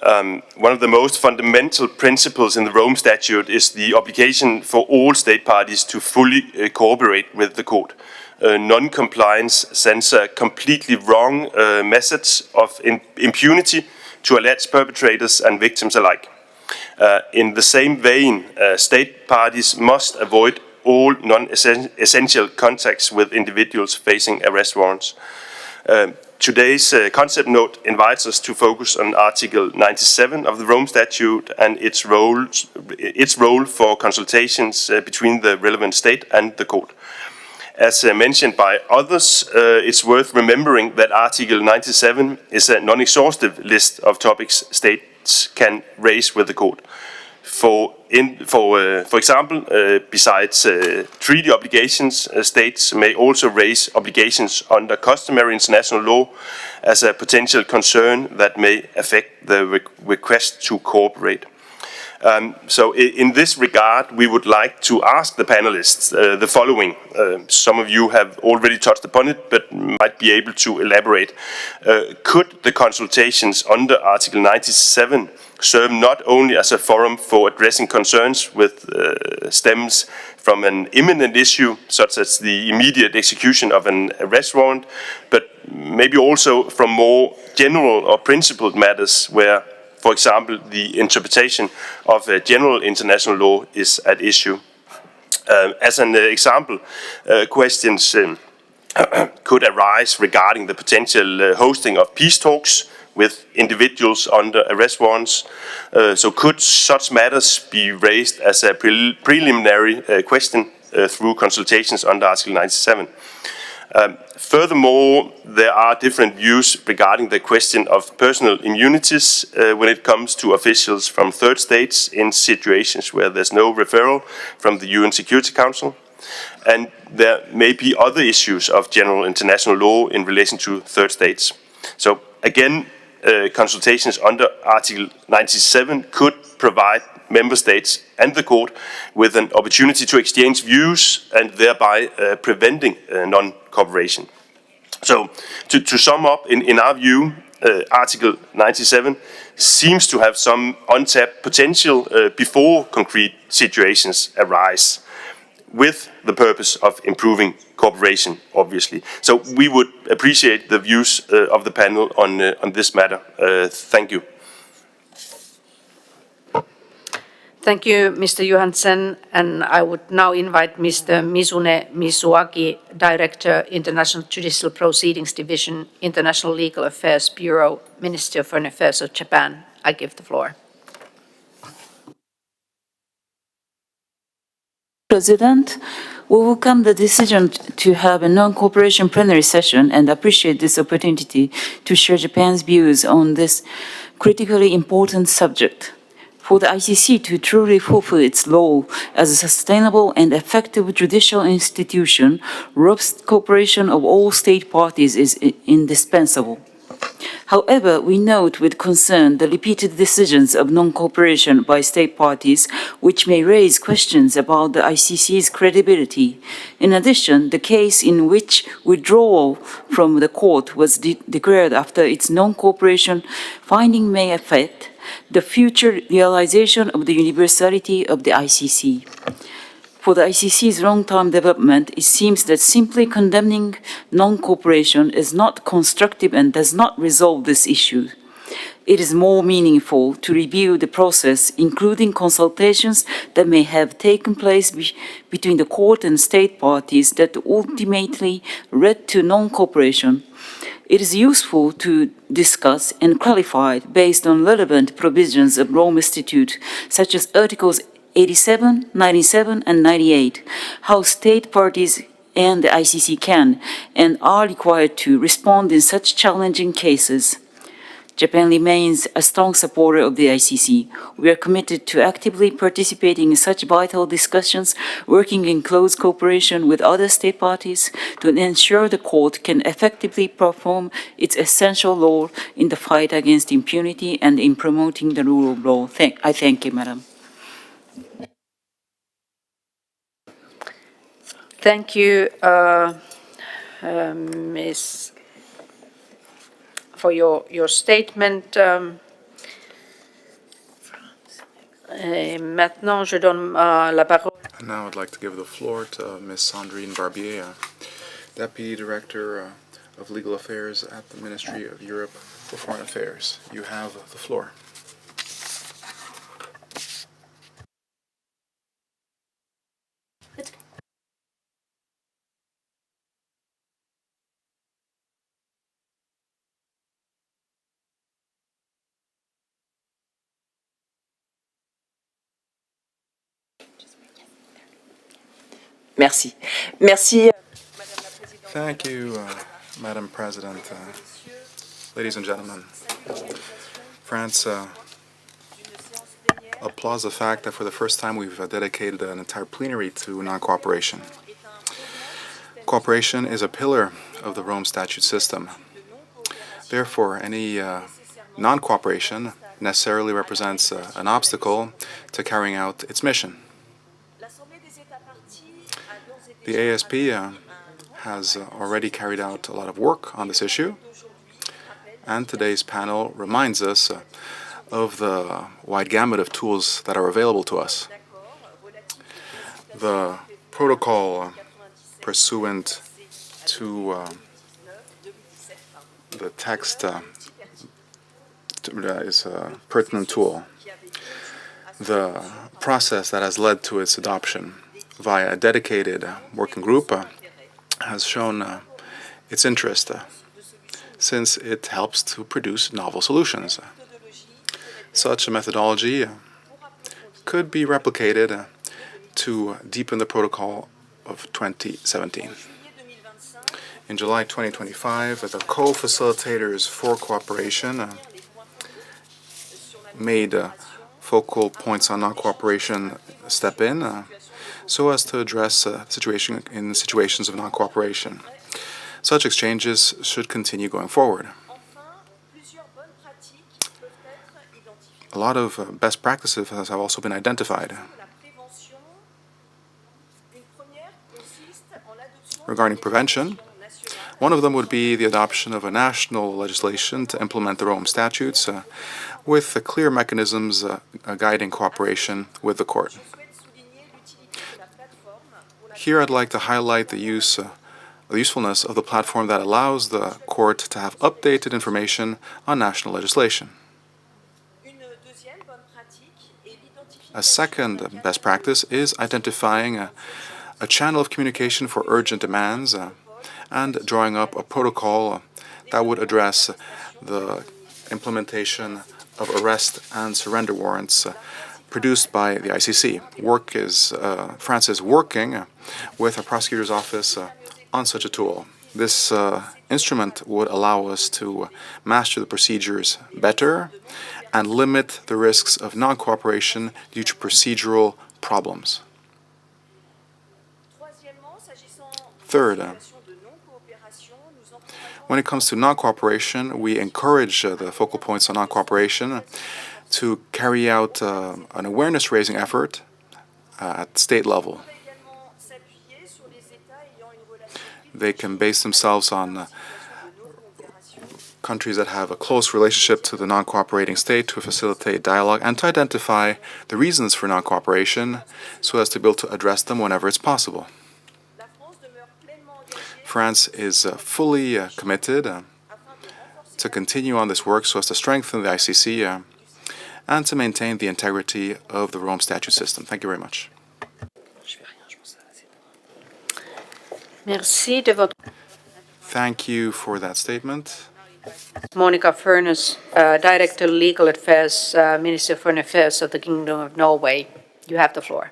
One of the most fundamental principles in the Rome Statute is the obligation for all state parties to fully cooperate with the court. Non-compliance sends a completely wrong message of impunity to alleged perpetrators and victims alike. In the same vein, state parties must avoid all non-essential contacts with individuals facing arrest warrants. Today's concept note invites us to focus on Article 97 of the Rome Statute and its role for consultations between the relevant state and the court. As mentioned by others, it's worth remembering that Article 97 is a non-exhaustive list of topics states can raise with the court. For example, besides treaty obligations, states may also raise obligations under customary international law as a potential concern that may affect the request to cooperate. So in this regard, we would like to ask the panelists the following. Some of you have already touched upon it, but might be able to elaborate. Could the consultations under Article 97 serve not only as a forum for addressing concerns with stems from an imminent issue, such as the immediate execution of an arrest warrant, but maybe also from more general or principled matters where, for example, the interpretation of general international law is at issue. As an example, questions could arise regarding the potential hosting of peace talks with individuals under arrest warrants. So could such matters be raised as a preliminary question through consultations under Article 97? Furthermore, there are different views regarding the question of personal immunities when it comes to officials from third states in situations where there's no referral from the UN Security Council. And there may be other issues of general international law in relation to third states. So again, consultations under Article 97 could provide member states and the court with an opportunity to exchange views and thereby preventing non-cooperation. So to sum up, in our view, Article 97 seems to have some untapped potential before concrete situations arise, with the purpose of improving cooperation, obviously. So we would appreciate the views of the panel on this matter. Thank you. Thank you, Mr. Johansen, and I would now invite Mr. Mizune Mizuaki, Director, International Judicial Proceedings Division, International Legal Affairs Bureau, Ministry of Foreign Affairs of Japan. I give the floor. President, we welcome the decision to have a non-cooperation plenary session and appreciate this opportunity to share Japan's views on this critically important subject. For the ICC to truly fulfill its role as a sustainable and effective judicial institution, robust cooperation of all state parties is indispensable. However, we note with concern the repeated decisions of non-cooperation by state parties, which may raise questions about the ICC's credibility. In addition, the case in which withdrawal from the court was declared after its non-cooperation finding may affect the future realization of the universality of the ICC. For the ICC's long-term development, it seems that simply condemning non-cooperation is not constructive and does not resolve this issue. It is more meaningful to review the process, including consultations that may have taken place between the court and state parties that ultimately led to non-cooperation. It is useful to discuss and clarify, based on relevant provisions of Rome Statute, such as Articles 87, 97, and 98, how state parties and the ICC can and are required to respond in such challenging cases. Japan remains a strong supporter of the ICC. We are committed to actively participating in such vital discussions, working in close cooperation with other state parties to ensure the court can effectively perform its essential role in the fight against impunity and in promoting the rule of law. I thank you, Madam. Thank you, Ms. for your statement. Maintenant, je donne la parole. And now I'd like to give the floor to Ms. Sandrine Barbier, Deputy Director of Legal Affairs at the Ministry of Europe for Foreign Affairs. You have the floor. Merci. Merci. Thank you, Madam President. Ladies and gentlemen, France applauds the fact that for the first time we've dedicated an entire plenary to non-cooperation. Cooperation is a pillar of the Rome Statute system. Therefore, any non-cooperation necessarily represents an obstacle to carrying out its mission. The ASP has already carried out a lot of work on this issue, and today's panel reminds us of the wide gamut of tools that are available to us. The protocol pursuant to the text is a pertinent tool. The process that has led to its adoption via a dedicated working group has shown its interest since it helps to produce novel solutions. Such a methodology could be replicated to deepen the protocol of 2017. In July 2025, the co-facilitators for cooperation made focal points on non-cooperation step in so as to address situations of non-cooperation. Such exchanges should continue going forward. A lot of best practices have also been identified. Regarding prevention, one of them would be the adoption of a national legislation to implement the Rome statutes with clear mechanisms guiding cooperation with the court. Here I'd like to highlight the usefulness of the platform that allows the court to have updated information on national legislation. A second best practice is identifying a channel of communication for urgent demands and drawing up a protocol that would address the implementation of arrest and surrender warrants produced by the ICC. France is working with a prosecutor's office on such a tool. This instrument would allow us to master the procedures better and limit the risks of non-cooperation due to procedural problems. Third, when it comes to non-cooperation, we encourage the focal points on non-cooperation to carry out an awareness-raising effort at state level. They can base themselves on countries that have a close relationship to the non-cooperating state to facilitate dialogue and to identify the reasons for non-cooperation so as to be able to address them whenever it's possible. France is fully committed to continue on this work so as to strengthen the ICC and to maintain the integrity of the Rome Statute system. Thank you very much. Merci de votre. Thank you for that statement. Monica Furness, Director Legal Affairs, Minister of Foreign Affairs of the Kingdom of Norway. You have the floor.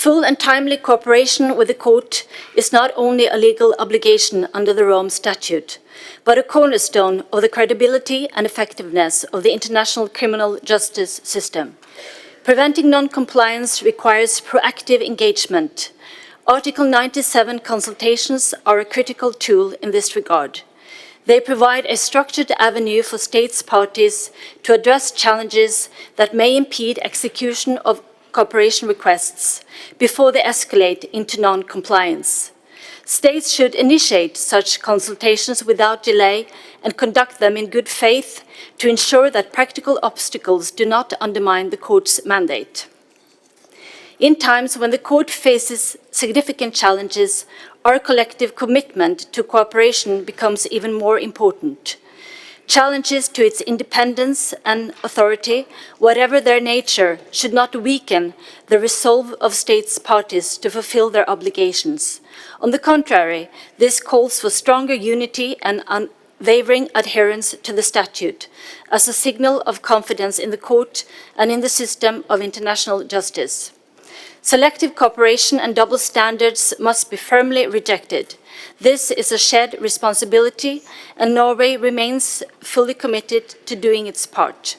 Full and timely cooperation with the court is not only a legal obligation under the Rome Statute, but a cornerstone of the credibility and effectiveness of the international criminal justice system. Preventing non-compliance requires proactive engagement. Article 97 consultations are a critical tool in this regard. They provide a structured avenue for states parties to address challenges that may impede execution of cooperation requests before they escalate into non-compliance. States should initiate such consultations without delay and conduct them in good faith to ensure that practical obstacles do not undermine the court's mandate. In times when the court faces significant challenges, our collective commitment to cooperation becomes even more important. Challenges to its independence and authority, whatever their nature, should not weaken the resolve of states parties to fulfill their obligations. On the contrary, this calls for stronger unity and unwavering adherence to the statute as a signal of confidence in the court and in the system of international justice. Selective cooperation and double standards must be firmly rejected. This is a shared responsibility, and Norway remains fully committed to doing its part.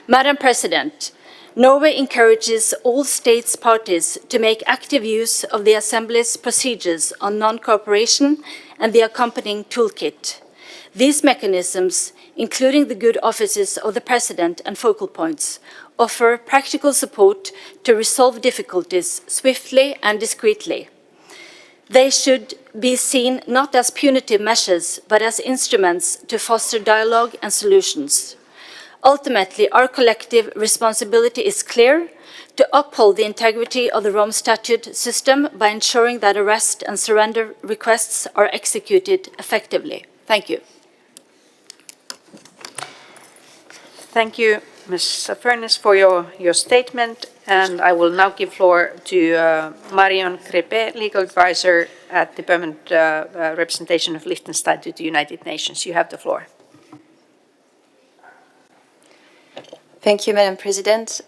Madam President, Norway encourages all states parties to make active use of the Assembly's procedures on non-cooperation and the accompanying toolkit. These mechanisms, including the good offices of the President and focal points, offer practical support to resolve difficulties swiftly and discreetly. They should be seen not as punitive measures, but as instruments to foster dialogue and solutions. Ultimately, our collective responsibility is clear: to uphold the integrity of the Rome Statute system by ensuring that arrest and surrender requests are executed effectively. Thank you. Thank you, Ms. Furness, for your statement. And I will now give floor to Marion Crepé, legal advisor at the permanent representation of Liechtenstein to the United Nations. You have the floor. Thank you, Madam President.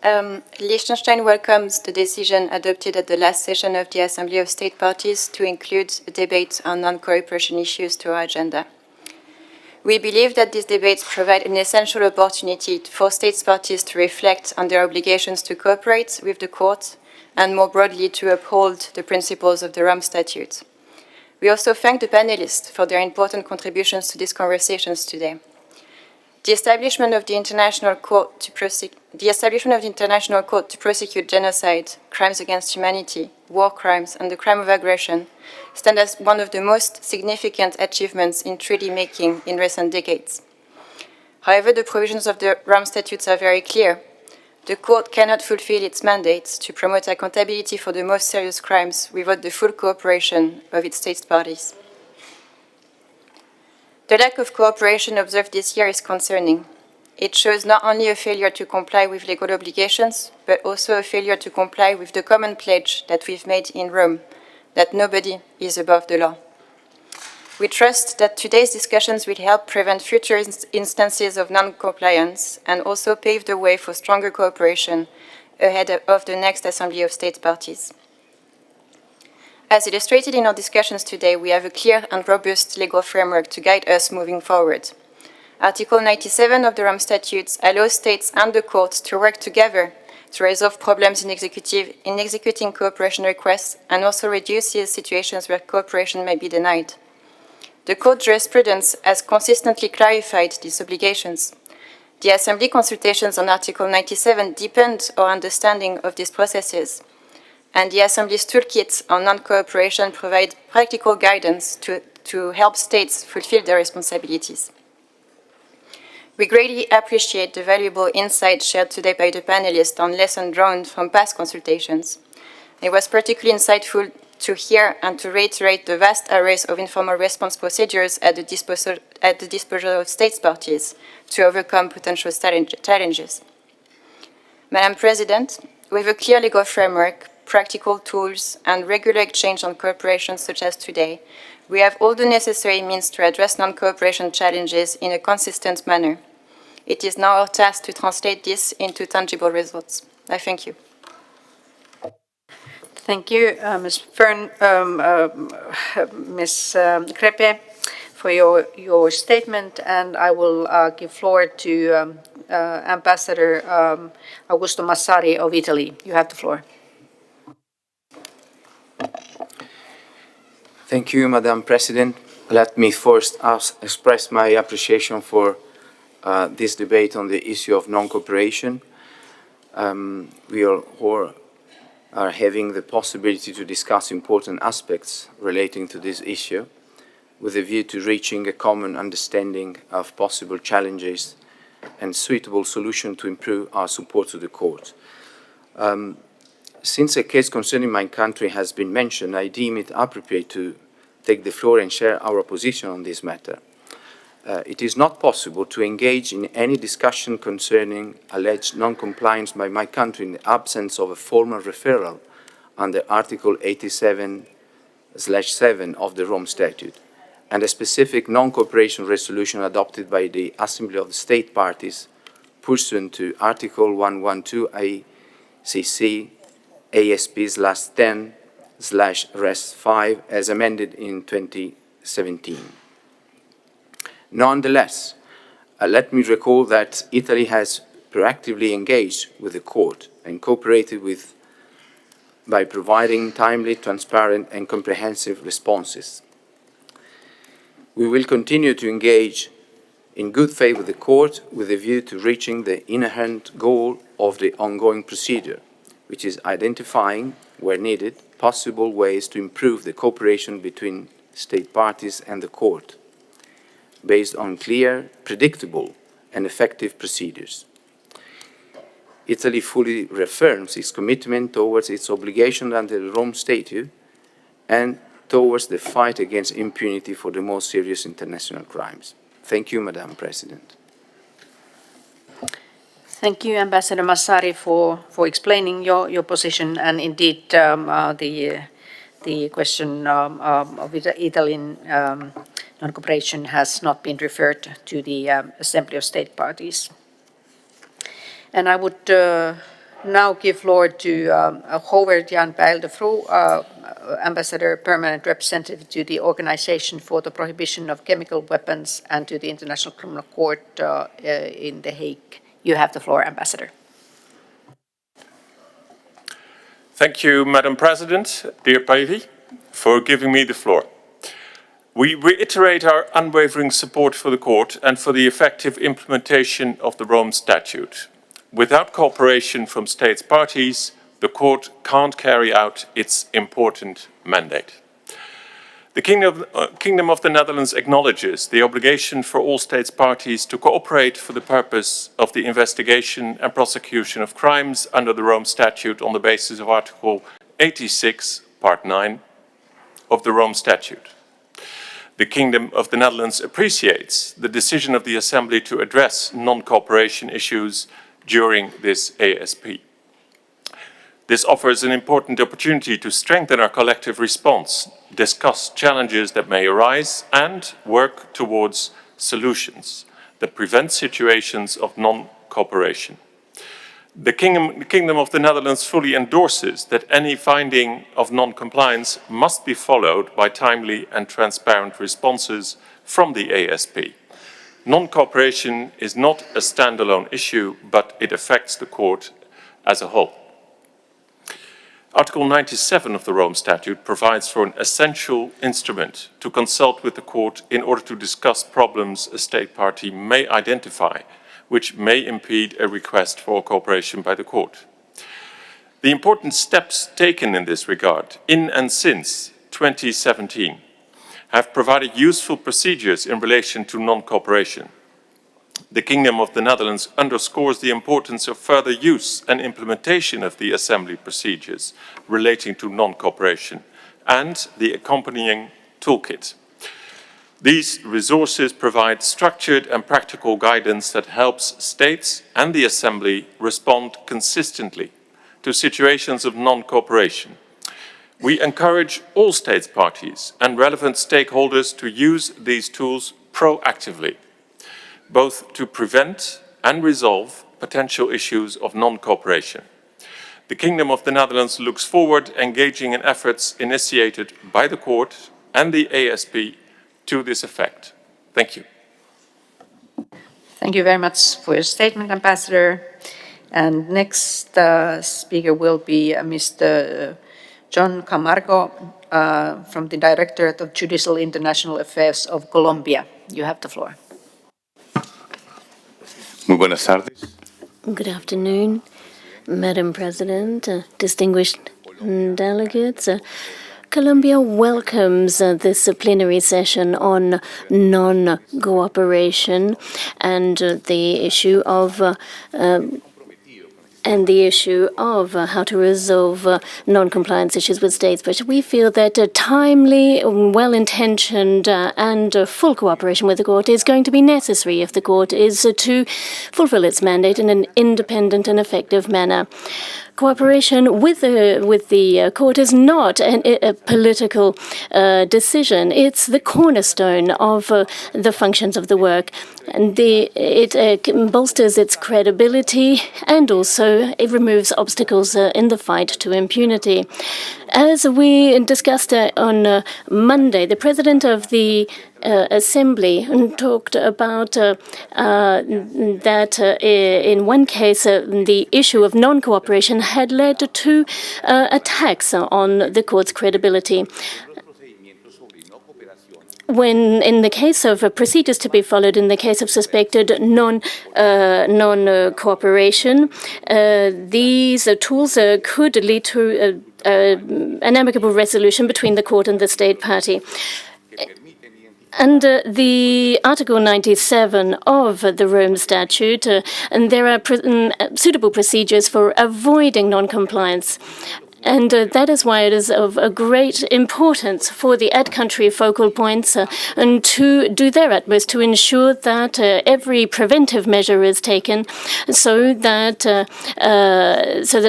Liechtenstein welcomes the decision adopted at the last session of the Assembly of State Parties to include a debate on non-cooperation issues to our agenda. We believe that these debates provide an essential opportunity for states parties to reflect on their obligations to cooperate with the court and more broadly to uphold the principles of the Rome Statute. We also thank the panelists for their important contributions to these conversations today. The establishment of the International Court to prosecute genocide, crimes against humanity, war crimes, and the crime of aggression stand as one of the most significant achievements in treaty making in recent decades. However, the provisions of the Rome Statutes are very clear. The Court cannot fulfill its mandate to promote accountability for the most serious crimes without the full cooperation of its state parties. The lack of cooperation observed this year is concerning. It shows not only a failure to comply with legal obligations, but also a failure to comply with the common pledge that we've made in Rome, that nobody is above the law. We trust that today's discussions will help prevent future instances of non-compliance and also pave the way for stronger cooperation ahead of the next Assembly of State Parties. As illustrated in our discussions today, we have a clear and robust legal framework to guide us moving forward. Article 97 of the Rome Statutes allows states and the courts to work together to resolve problems in executing cooperation requests and also reduces situations where cooperation may be denied. The Court jurisprudence has consistently clarified these obligations. The Assembly consultations on Article 97 deepened our understanding of these processes, and the Assembly's toolkits on non-cooperation provide practical guidance to help states fulfill their responsibilities. We greatly appreciate the valuable insights shared today by the panelists on lessons drawn from past consultations. It was particularly insightful to hear and to reiterate the vast arrays of informal response procedures at the disposal of states parties to overcome potential challenges. Madam President, with a clear legal framework, practical tools, and regular exchange on cooperation such as today, we have all the necessary means to address non-cooperation challenges in a consistent manner. It is now our task to translate this into tangible results. I thank you. Thank you, Ms. Ms. Crepe, for your statement, and I will give floor to Ambassador Augusto Massari of Italy. You have the floor. Thank you, Madam President. Let me first express my appreciation for this debate on the issue of non-cooperation. We all are having the possibility to discuss important aspects relating to this issue with a view to reaching a common understanding of possible challenges and suitable solutions to improve our support to the court. Since a case concerning my country has been mentioned, I deem it appropriate to take the floor and share our position on this matter. It is not possible to engage in any discussion concerning alleged non-compliance by my country in the absence of a formal referral under Article 87/7 of the Rome Statute and a specific non-cooperation resolution adopted by the Assembly of the State Parties pursuant to Article 112 ACC ASP/10/Res. 5 as amended in 2017. Nonetheless, let me recall that Italy has proactively engaged with the court and cooperated by providing timely, transparent, and comprehensive responses. We will continue to engage in good faith with the court with a view to reaching the inherent goal of the ongoing procedure, which is identifying, where needed, possible ways to improve the cooperation between state parties and the court, based on clear, predictable, and effective procedures. Italy fully reaffirms its commitment towards its obligation under the Rome Statute and towards the fight against impunity for the most serious international crimes. Thank you, Madam President. Thank you, Ambassador Massari, for explaining your position, and indeed the question of Italian non-cooperation has not been referred to the Assembly of State Parties. And I would now give floor to Howard Jan Peil de Vroo, Ambassador Permanent Representative to the Organization for the Prohibition of Chemical Weapons and to the International Criminal Court in The Hague. You have the floor, Ambassador. Thank you, Madam President, dear Päivi, for giving me the floor. We reiterate our unwavering support for the court and for the effective implementation of the Rome Statute. Without cooperation from states parties, the court can't carry out its important mandate. The Kingdom of the Netherlands acknowledges the obligation for all states parties to cooperate for the purpose of the investigation and prosecution of crimes under the Rome Statute on the basis of Article 86, Part 9 of the Rome Statute. The Kingdom of the Netherlands appreciates the decision of the Assembly to address non-cooperation issues during this ASP. This offers an important opportunity to strengthen our collective response, discuss challenges that may arise, and work towards solutions that prevent situations of non-cooperation. The Kingdom of the Netherlands fully endorses that any finding of non-compliance must be followed by timely and transparent responses from the ASP. Non-cooperation is not a standalone issue, but it affects the court as a whole. Article 97 of the Rome Statute provides for an essential instrument to consult with the court in order to discuss problems a state party may identify, which may impede a request for cooperation by the court. The important steps taken in this regard, in and since 2017, have provided useful procedures in relation to non-cooperation. The Kingdom of the Netherlands underscores the importance of further use and implementation of the Assembly procedures relating to non-cooperation and the accompanying toolkit. These resources provide structured and practical guidance that helps states and the Assembly respond consistently to situations of non-cooperation. We encourage all states parties and relevant stakeholders to use these tools proactively, both to prevent and resolve potential issues of non-cooperation. The Kingdom of the Netherlands looks forward engaging in efforts initiated by the Court and the ASP to this effect. Thank you. Thank you very much for your statement, Ambassador. And next speaker will be Mr. John Camargo from the Directorate of Judicial International Affairs of Colombia. You have the floor. Muy buenas tardes. Good afternoon, Madam President, distinguished delegates. Colombia welcomes this plenary session on non-cooperation and the issue of how to resolve non-compliance issues with states. But we feel that timely, well-intentioned and full cooperation with the court is going to be necessary if the court is to fulfill its mandate in an independent and effective manner. Cooperation with the court is not a political decision. It's the cornerstone of the functions of the work. And it bolsters its credibility and also it removes obstacles in the fight to impunity. As we discussed on Monday, the President of the Assembly talked about that in one case the issue of non-cooperation had led to attacks on the court's credibility. When, in the case of procedures to be followed in the case of suspected non-cooperation, these tools could lead to an amicable resolution between the court and the state party. Under the Article 97 of the Rome Statute, and there are suitable procedures for avoiding non-compliance. And that is why it is of a great importance for the ad-country focal points and to do their utmost to ensure that every preventive measure is taken so that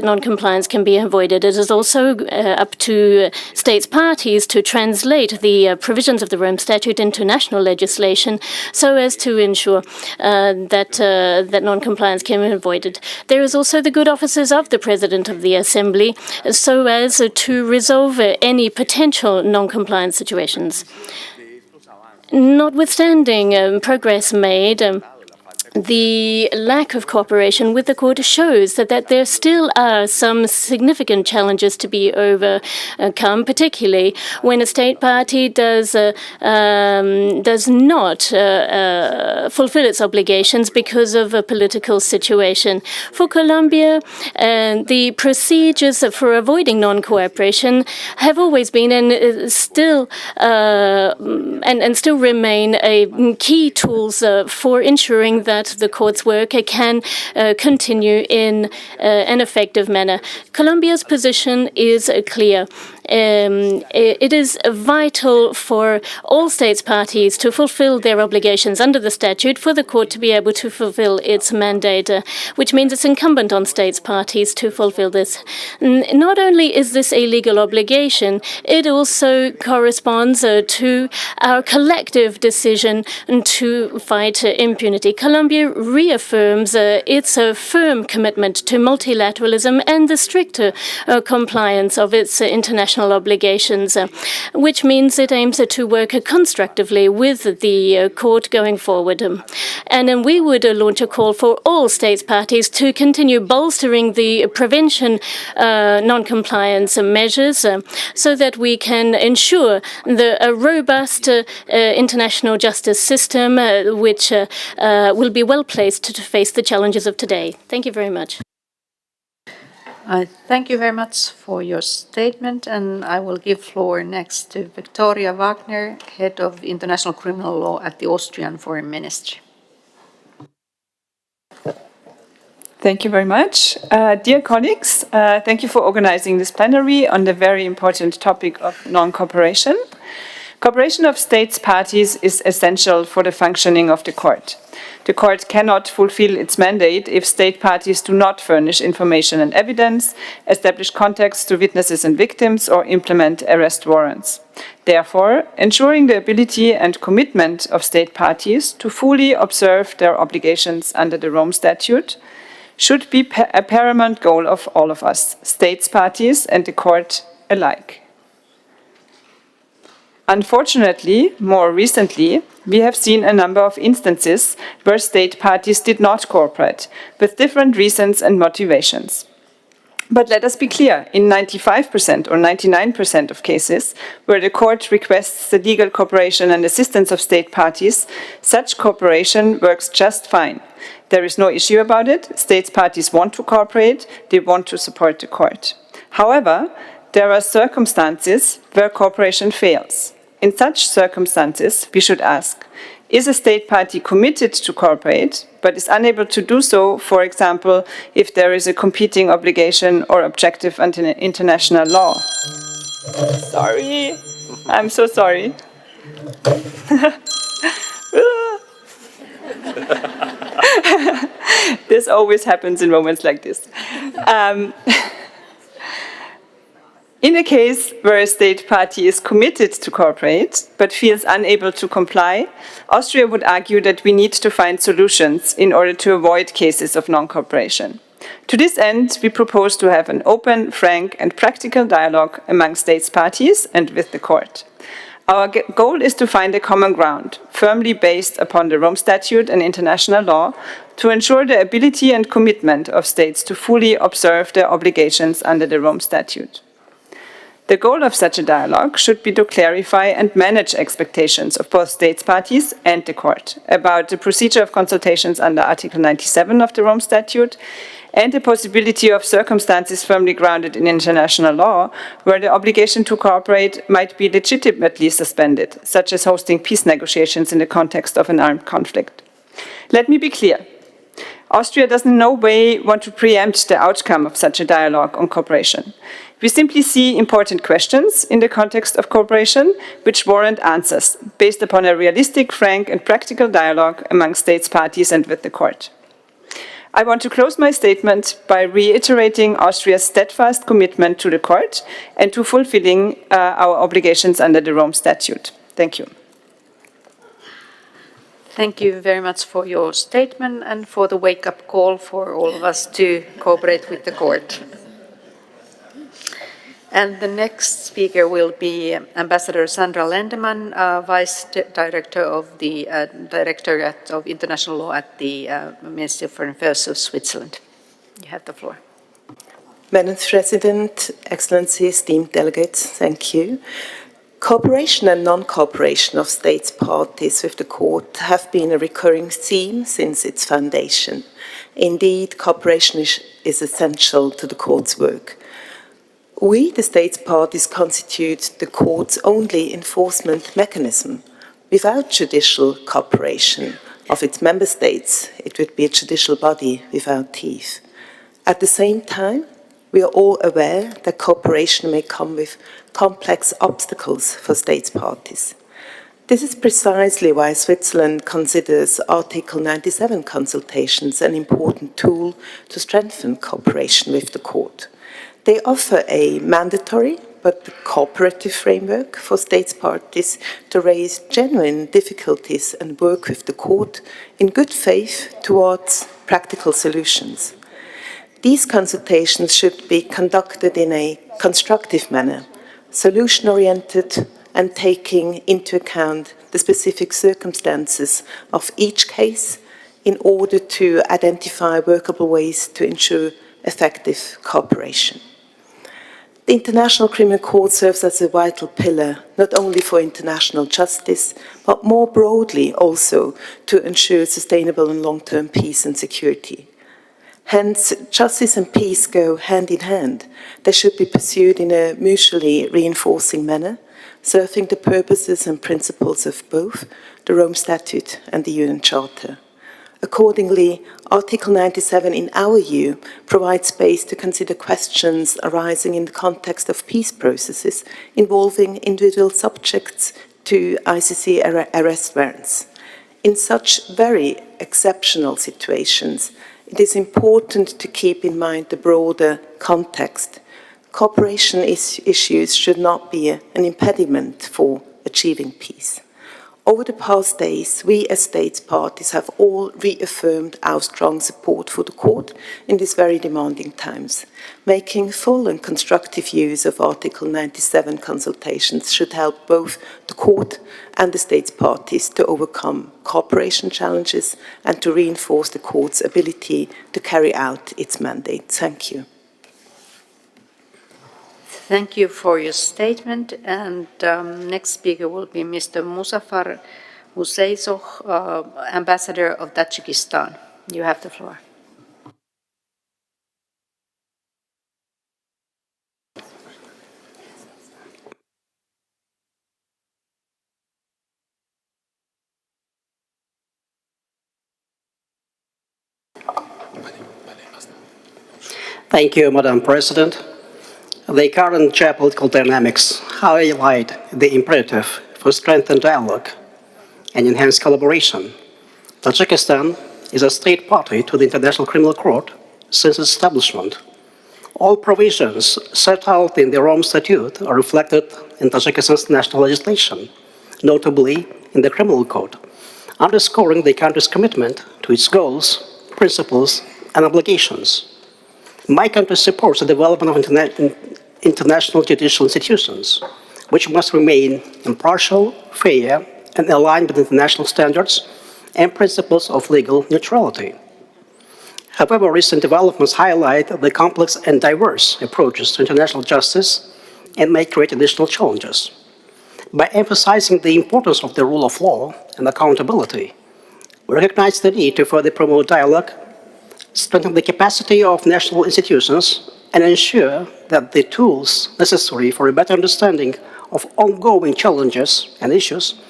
non-compliance can be avoided. It is also up to states parties to translate the provisions of the Rome Statute into national legislation so as to ensure that non-compliance can be avoided. There is also the good offices of the President of the Assembly, so as to resolve any potential non-compliance situations. Notwithstanding progress made, the lack of cooperation with the court shows that there still are some significant challenges to be overcome, particularly when a state party does not fulfill its obligations because of a political situation. For Colombia, the procedures for avoiding non-cooperation have always been and still remain key tools for ensuring that the court's work can continue in an effective manner. Colombia's position is clear. It is vital for all states parties to fulfill their obligations under the statute for the court to be able to fulfill its mandate, which means it's incumbent on states parties to fulfill this. Not only is this a legal obligation, it also corresponds to our collective decision to fight impunity. Colombia reaffirms its firm commitment to multilateralism and the stricter compliance of its international obligations, which means it aims to work constructively with the court going forward. And we would launch a call for all states parties to continue bolstering the prevention non-compliance measures so that we can ensure a robust international justice system which will be well placed to face the challenges of today. Thank you very much. Thank you very much for your statement, and I will give floor next to Victoria Wagner, Head of International Criminal Law at the Austrian Foreign Ministry. Thank you very much. Dear colleagues, thank you for organizing this plenary on the very important topic of non-cooperation. Cooperation of states parties is essential for the functioning of the court. The court cannot fulfill its mandate if state parties do not furnish information and evidence, establish contacts to witnesses and victims, or implement arrest warrants. Therefore, ensuring the ability and commitment of state parties to fully observe their obligations under the Rome Statute should be a paramount goal of all of us, states parties and the court alike. Unfortunately, more recently, we have seen a number of instances where state parties did not cooperate, with different reasons and motivations. But let us be clear, in 95% or 99% of cases where the court requests the legal cooperation and assistance of state parties, such cooperation works just fine. There is no issue about it. State parties want to cooperate, they want to support the court. However, there are circumstances where cooperation fails. In such circumstances, we should ask, is a state party committed to cooperate, but is unable to do so, for example, if there is a competing obligation or objective under international law? Sorry, I'm so sorry. This always happens in moments like this. In a case where a state party is committed to cooperate but feels unable to comply, Austria would argue that we need to find solutions in order to avoid cases of non-cooperation. To this end, we propose to have an open, frank and practical dialogue among states parties and with the court. Our goal is to find a common ground, firmly based upon the Rome Statute and international law, to ensure the ability and commitment of states to fully observe their obligations under the Rome Statute. The goal of such a dialogue should be to clarify and manage expectations of both states parties and the court about the procedure of consultations under Article 97 of the Rome Statute and the possibility of circumstances firmly grounded in international law where the obligation to cooperate might be legitimately suspended, such as hosting peace negotiations in the context of an armed conflict. Let me be clear. Austria does in no way want to preempt the outcome of such a dialogue on cooperation. We simply see important questions in the context of cooperation which warrant answers based upon a realistic, frank and practical dialogue among states parties and with the court. I want to close my statement by reiterating Austria's steadfast commitment to the court and to fulfilling our obligations under the Rome Statute. Thank you. Thank you very much for your statement and for the wake-up call for all of us to cooperate with the court. And the next speaker will be Ambassador Sandra Lendemann, Vice Director of the Directorate of International Law at the Ministry of Foreign Affairs of Switzerland. You have the floor. Madam President, Excellencies, esteemed delegates, thank you. Cooperation and non-cooperation of states parties with the court have been a recurring theme since its foundation. Indeed, cooperation is essential to the court's work. We, the states parties, constitute the court's only enforcement mechanism. Without judicial cooperation of its member states, it would be a judicial body without teeth. At the same time, we are all aware that cooperation may come with complex obstacles for states parties. This is precisely why Switzerland considers Article 97 consultations an important tool to strengthen cooperation with the court. They offer a mandatory but cooperative framework for states parties to raise genuine difficulties and work with the court in good faith towards practical solutions. These consultations should be conducted in a constructive manner, solution-oriented and taking into account the specific circumstances of each case in order to identify workable ways to ensure effective cooperation. The International Criminal Court serves as a vital pillar, not only for international justice, but more broadly also to ensure sustainable and long-term peace and security. Hence, justice and peace go hand in hand. They should be pursued in a mutually reinforcing manner, serving the purposes and principles of both the Rome Statute and the UN Charter. Accordingly, Article 97, in our view, provides space to consider questions arising in the context of peace processes involving individual subjects to ICC arrest warrants. In such very exceptional situations, it is important to keep in mind the broader context. Cooperation issues should not be an impediment for achieving peace. Over the past days, we as states parties have all reaffirmed our strong support for the court in these very demanding times. Making full and constructive use of Article 97 consultations should help both the court and the states parties to overcome cooperation challenges and to reinforce the court's ability to carry out its mandate. Thank you. Thank you for your statement. And next speaker will be Mr. Muzaffar Museyzoh, Ambassador of Tajikistan. You have the floor. Thank you, Madam President. The current geopolitical dynamics highlight the imperative for strengthened dialogue and enhanced collaboration. Tajikistan is a state party to the International Criminal Court since its establishment. All provisions set out in the Rome Statute are reflected in Tajikistan's national legislation, notably in the Criminal Code, underscoring the country's commitment to its goals, principles, and obligations. My country supports the development of international judicial institutions, which must remain impartial, fair, and aligned with international standards and principles of legal neutrality. However, recent developments highlight the complex and diverse approaches to international justice and may create additional challenges. By emphasizing the importance of the rule of law and accountability, we recognize the need to further promote dialogue, strengthen the capacity of national institutions, and ensure that the tools necessary for a better understanding of ongoing challenges and issues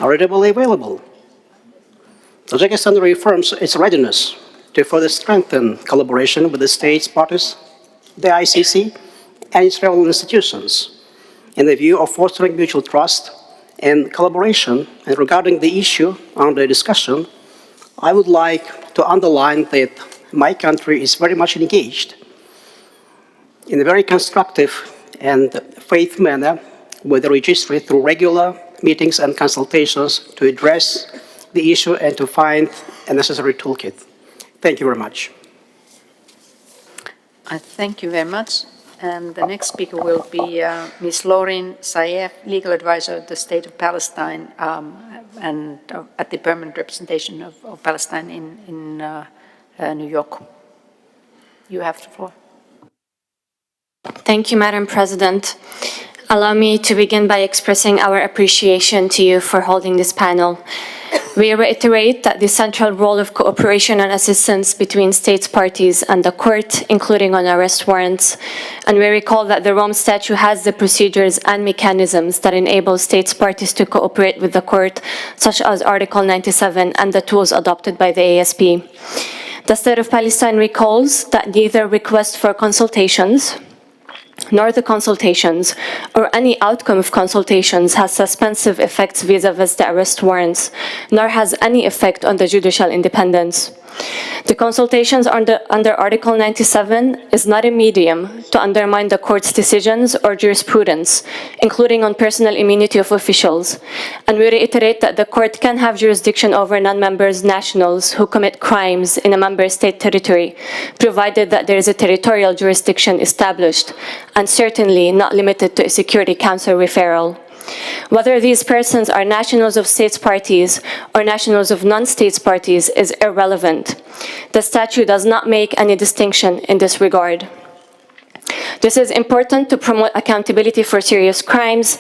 are readily available. Tajikistan reaffirms its readiness to further strengthen collaboration with the states parties, the ICC, and its relevant institutions in the view of fostering mutual trust and collaboration. And regarding the issue under discussion, I would like to underline that my country is very much engaged in a very constructive and faith manner with the registry through regular meetings and consultations to address the issue and to find a necessary toolkit. Thank you very much. Thank you very much. And the next speaker will be Ms. Lauren Saif, Legal Advisor of the State of Palestine and at the Permanent Representation of Palestine in New York. You have the floor. Thank you, Madam President. Allow me to begin by expressing our appreciation to you for holding this panel. We reiterate that the central role of cooperation and assistance between states parties and the court, including on arrest warrants, and we recall that the Rome Statute has the procedures and mechanisms that enable states parties to cooperate with the court, such as Article 97 and the tools adopted by the ASP. The State of Palestine recalls that neither request for consultations nor the consultations or any outcome of consultations has suspensive effects vis-a-vis the arrest warrants, nor has any effect on the judicial independence. The consultations under Article 97 is not a medium to undermine the court's decisions or jurisprudence, including on personal immunity of officials, and we reiterate that the court can have jurisdiction over non-members nationals who commit crimes in a member state territory, provided that there is a territorial jurisdiction established, and certainly not limited to a Security Council referral. Whether these persons are nationals of states parties or nationals of non-states parties is irrelevant. The statute does not make any distinction in this regard. This is important to promote accountability for serious crimes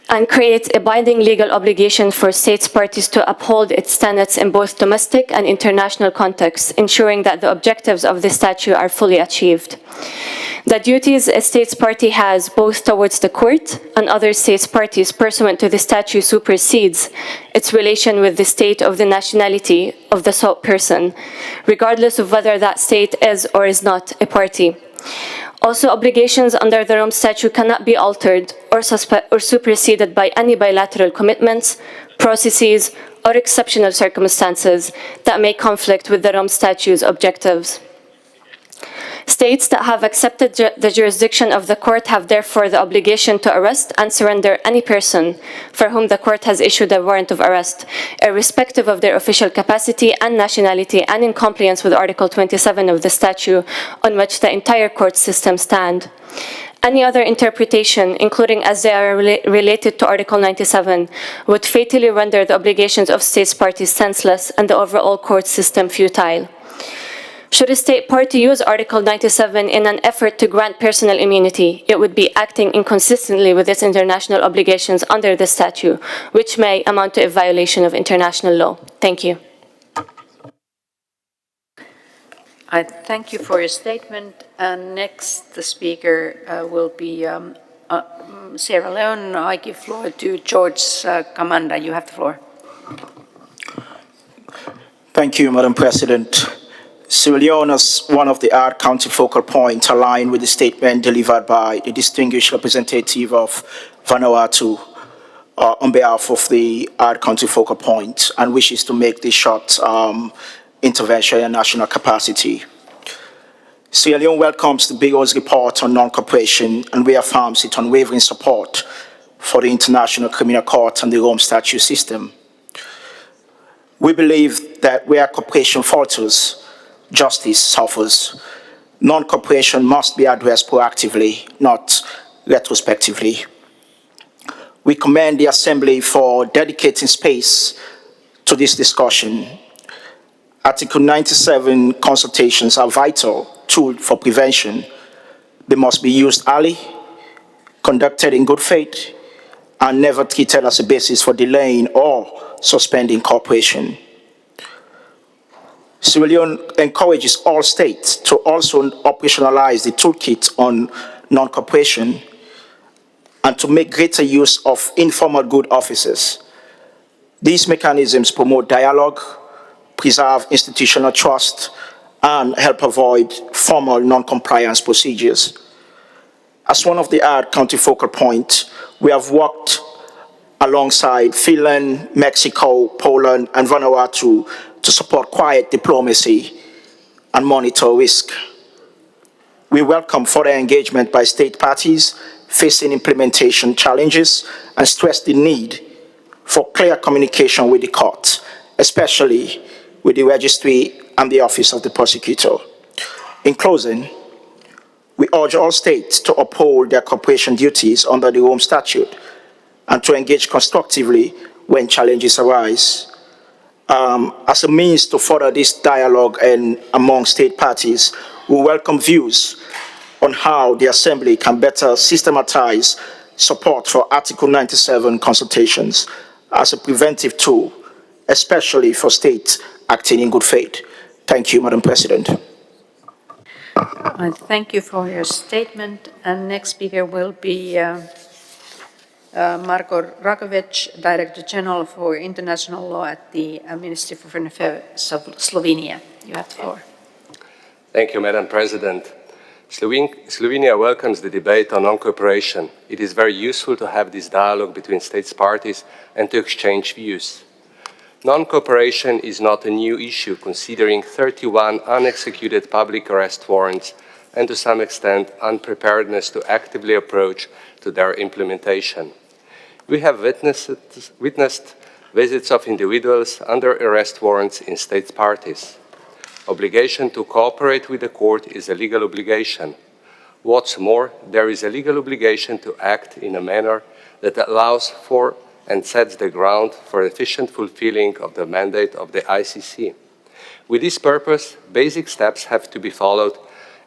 and creates a binding legal obligation for states parties to uphold its standards in both domestic and international contexts, ensuring that the objectives of the statute are fully achieved. The duties a states party has both towards the court and other states parties pursuant to the statute supersedes its relation with the state of the nationality of the sought person, regardless of whether that state is or is not a party. Also, obligations under the Rome Statute cannot be altered or superseded by any bilateral commitments, processes, or exceptional circumstances that may conflict with the Rome Statute's objectives. States that have accepted the jurisdiction of the court have therefore the obligation to arrest and surrender any person for whom the court has issued a warrant of arrest, irrespective of their official capacity and nationality, and in compliance with Article 27 of the statute on which the entire court system stands. Any other interpretation, including as they are related to Article 97, would fatally render the obligations of states parties senseless and the overall court system futile. Should a state party use Article 97 in an effort to grant personal immunity, it would be acting inconsistently with its international obligations under the statute, which may amount to a violation of international law. Thank you. I thank you for your statement. And next, the speaker will be Sierra Leone. I give floor to George Kamanda. You have the floor. Thank you, Madam President. Sierra Leone is one of the ARC County focal points aligned with the statement delivered by the distinguished representative of Vanuatu on behalf of the ARC County focal point and wishes to make this short intervention in national capacity. Sierra Leone welcomes the BO's report on non-cooperation and reaffirms its unwavering support for the International Criminal Court and the Rome Statute system. We believe that where cooperation falters, justice suffers. Non-cooperation must be addressed proactively, not retrospectively. We commend the Assembly for dedicating space to this discussion. Article 97 consultations are a vital tool for prevention. They must be used early, conducted in good faith, and never treated as a basis for delaying or suspending cooperation. Sierra Leone encourages all states to also operationalize the toolkit on non-cooperation and to make greater use of informal good offices. These mechanisms promote dialogue, preserve institutional trust, and help avoid formal non-compliance procedures. As one of the ARC County focal points, we have worked alongside Finland, Mexico, Poland, and Vanuatu to support quiet diplomacy and monitor risk. We welcome further engagement by state parties facing implementation challenges and stress the need for clear communication with the court, especially with the registry and the office of the prosecutor. In closing, we urge all states to uphold their cooperation duties under the Rome Statute and to engage constructively when challenges arise. As a means to further this dialogue and among state parties, we welcome views on how the Assembly can better systematize support for Article 97 consultations as a preventive tool, especially for states acting in good faith. Thank you, Madam President. I thank you for your statement. And next speaker will be Marko Rakovic, Director General for International Law at the Ministry for Foreign Affairs of Slovenia. You have the floor. Thank you, Madam President. Slovenia welcomes the debate on non-cooperation. It is very useful to have this dialogue between states parties and to exchange views. Non-cooperation is not a new issue, considering 31 unexecuted public arrest warrants and to some extent unpreparedness to actively approach to their implementation. We have witnessed visits of individuals under arrest warrants in state parties. Obligation to cooperate with the court is a legal obligation. What's more, there is a legal obligation to act in a manner that allows for and sets the ground for efficient fulfilling of the mandate of the ICC. With this purpose, basic steps have to be followed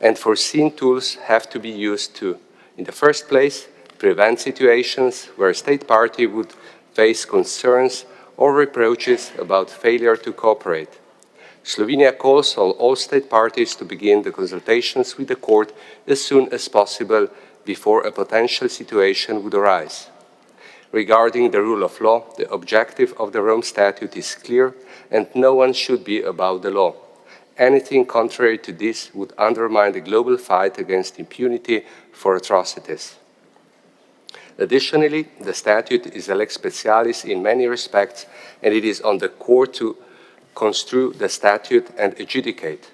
and foreseen tools have to be used to, in the first place, prevent situations where a state party would face concerns or reproaches about failure to cooperate. Slovenia calls on all state parties to begin the consultations with the court as soon as possible before a potential situation would arise. Regarding the rule of law, the objective of the Rome Statute is clear and no one should be above the law. Anything contrary to this would undermine the global fight against impunity for atrocities. Additionally, the statute is a lex specialis in many respects, and it is on the court to construe the statute and adjudicate.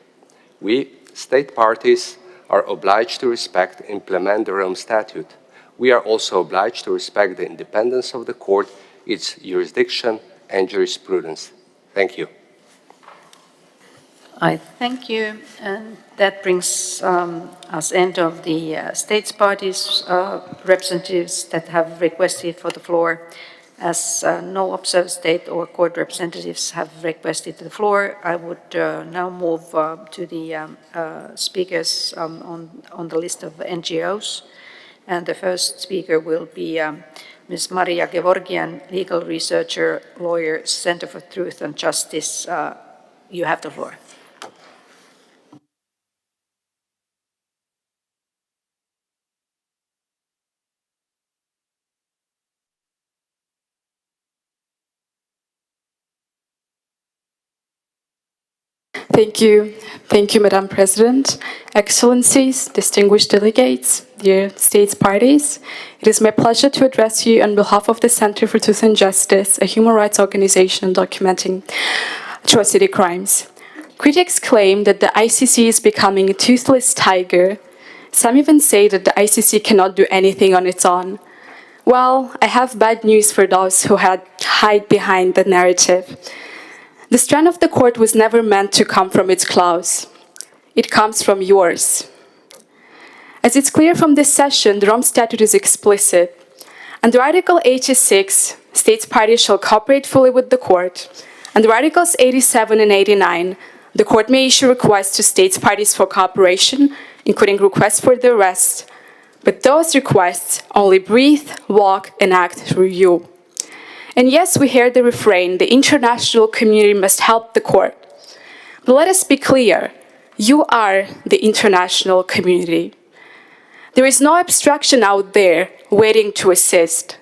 We, state parties, are obliged to respect and implement the Rome Statute. We are also obliged to respect the independence of the court, its jurisdiction and jurisprudence. Thank you. I thank you, and that brings us end of the states parties representatives that have requested for the floor. As no observed state or court representatives have requested the floor, I would now move to the speakers on the list of NGOs. And the first speaker will be Ms. Maria Gevorgian, legal researcher, lawyer, Center for Truth and Justice. You have the floor. Thank you. Thank you, Madam President. Excellencies, distinguished delegates, dear states parties, it is my pleasure to address you on behalf of the Center for Truth and Justice, a human rights organization documenting atrocity crimes. Critics claim that the ICC is becoming a toothless tiger. Some even say that the ICC cannot do anything on its own. Well, I have bad news for those who hide behind the narrative. The strength of the court was never meant to come from its claws. It comes from yours. As it's clear from this session, the Rome Statute is explicit. Under Article 86, states parties shall cooperate fully with the court. Under Articles 87 and 89, the court may issue requests to states parties for cooperation, including requests for the arrest. But those requests only breathe, walk, and act through you. And yes, we hear the refrain, the international community must help the court. But let us be clear, you are the international community. There is no abstraction out there waiting to assist.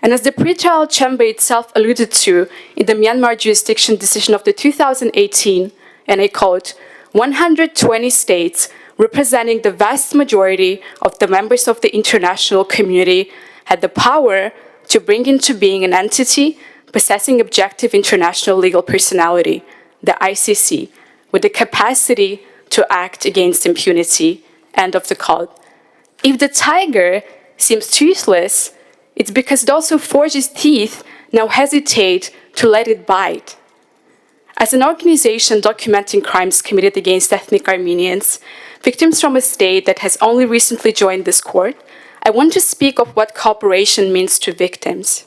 And as the pre-trial chamber itself alluded to in the Myanmar jurisdiction decision of the 2018, and I quote, 120 states representing the vast majority of the members of the international community had the power to bring into being an entity possessing objective international legal personality, the ICC, with the capacity to act against impunity. End of the quote. If the tiger seems toothless, it's because those who forge its teeth now hesitate to let it bite. As an organization documenting crimes committed against ethnic Armenians, victims from a state that has only recently joined this court, I want to speak of what cooperation means to victims.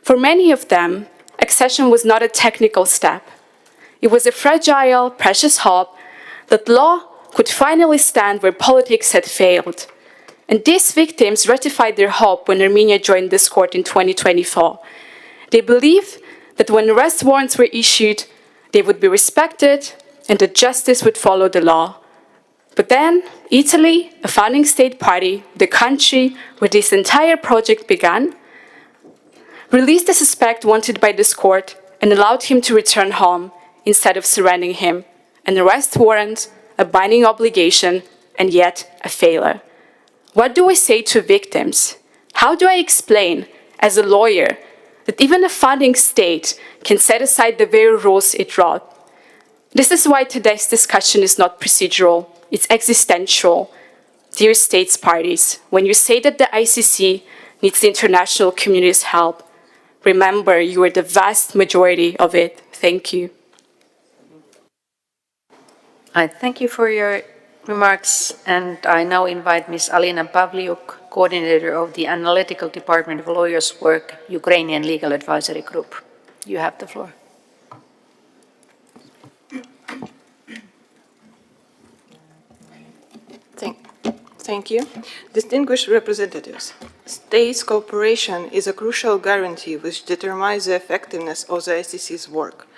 For many of them, accession was not a technical step. It was a fragile, precious hope that law could finally stand where politics had failed. And these victims ratified their hope when Armenia joined this court in 2024. They believed that when arrest warrants were issued, they would be respected and that justice would follow the law. But then, Italy, a founding state party, the country where this entire project began, released the suspect wanted by this court and allowed him to return home instead of surrendering him, an arrest warrant, a binding obligation, and yet a failure. What do I say to victims? How do I explain, as a lawyer, that even a founding state can set aside the very rules it wrote? This is why today's discussion is not procedural. It's existential. Dear states parties, when you say that the ICC needs the international community's help, remember you are the vast majority of it. Thank you. I thank you for your remarks, and I now invite Ms. Alina Pavliuk, coordinator of the Analytical Department of Lawyers' Work, Ukrainian Legal Advisory Group. You have the floor. Thank you. Distinguished representatives, states cooperation is a crucial guarantee which determines the effectiveness of the ICC's work.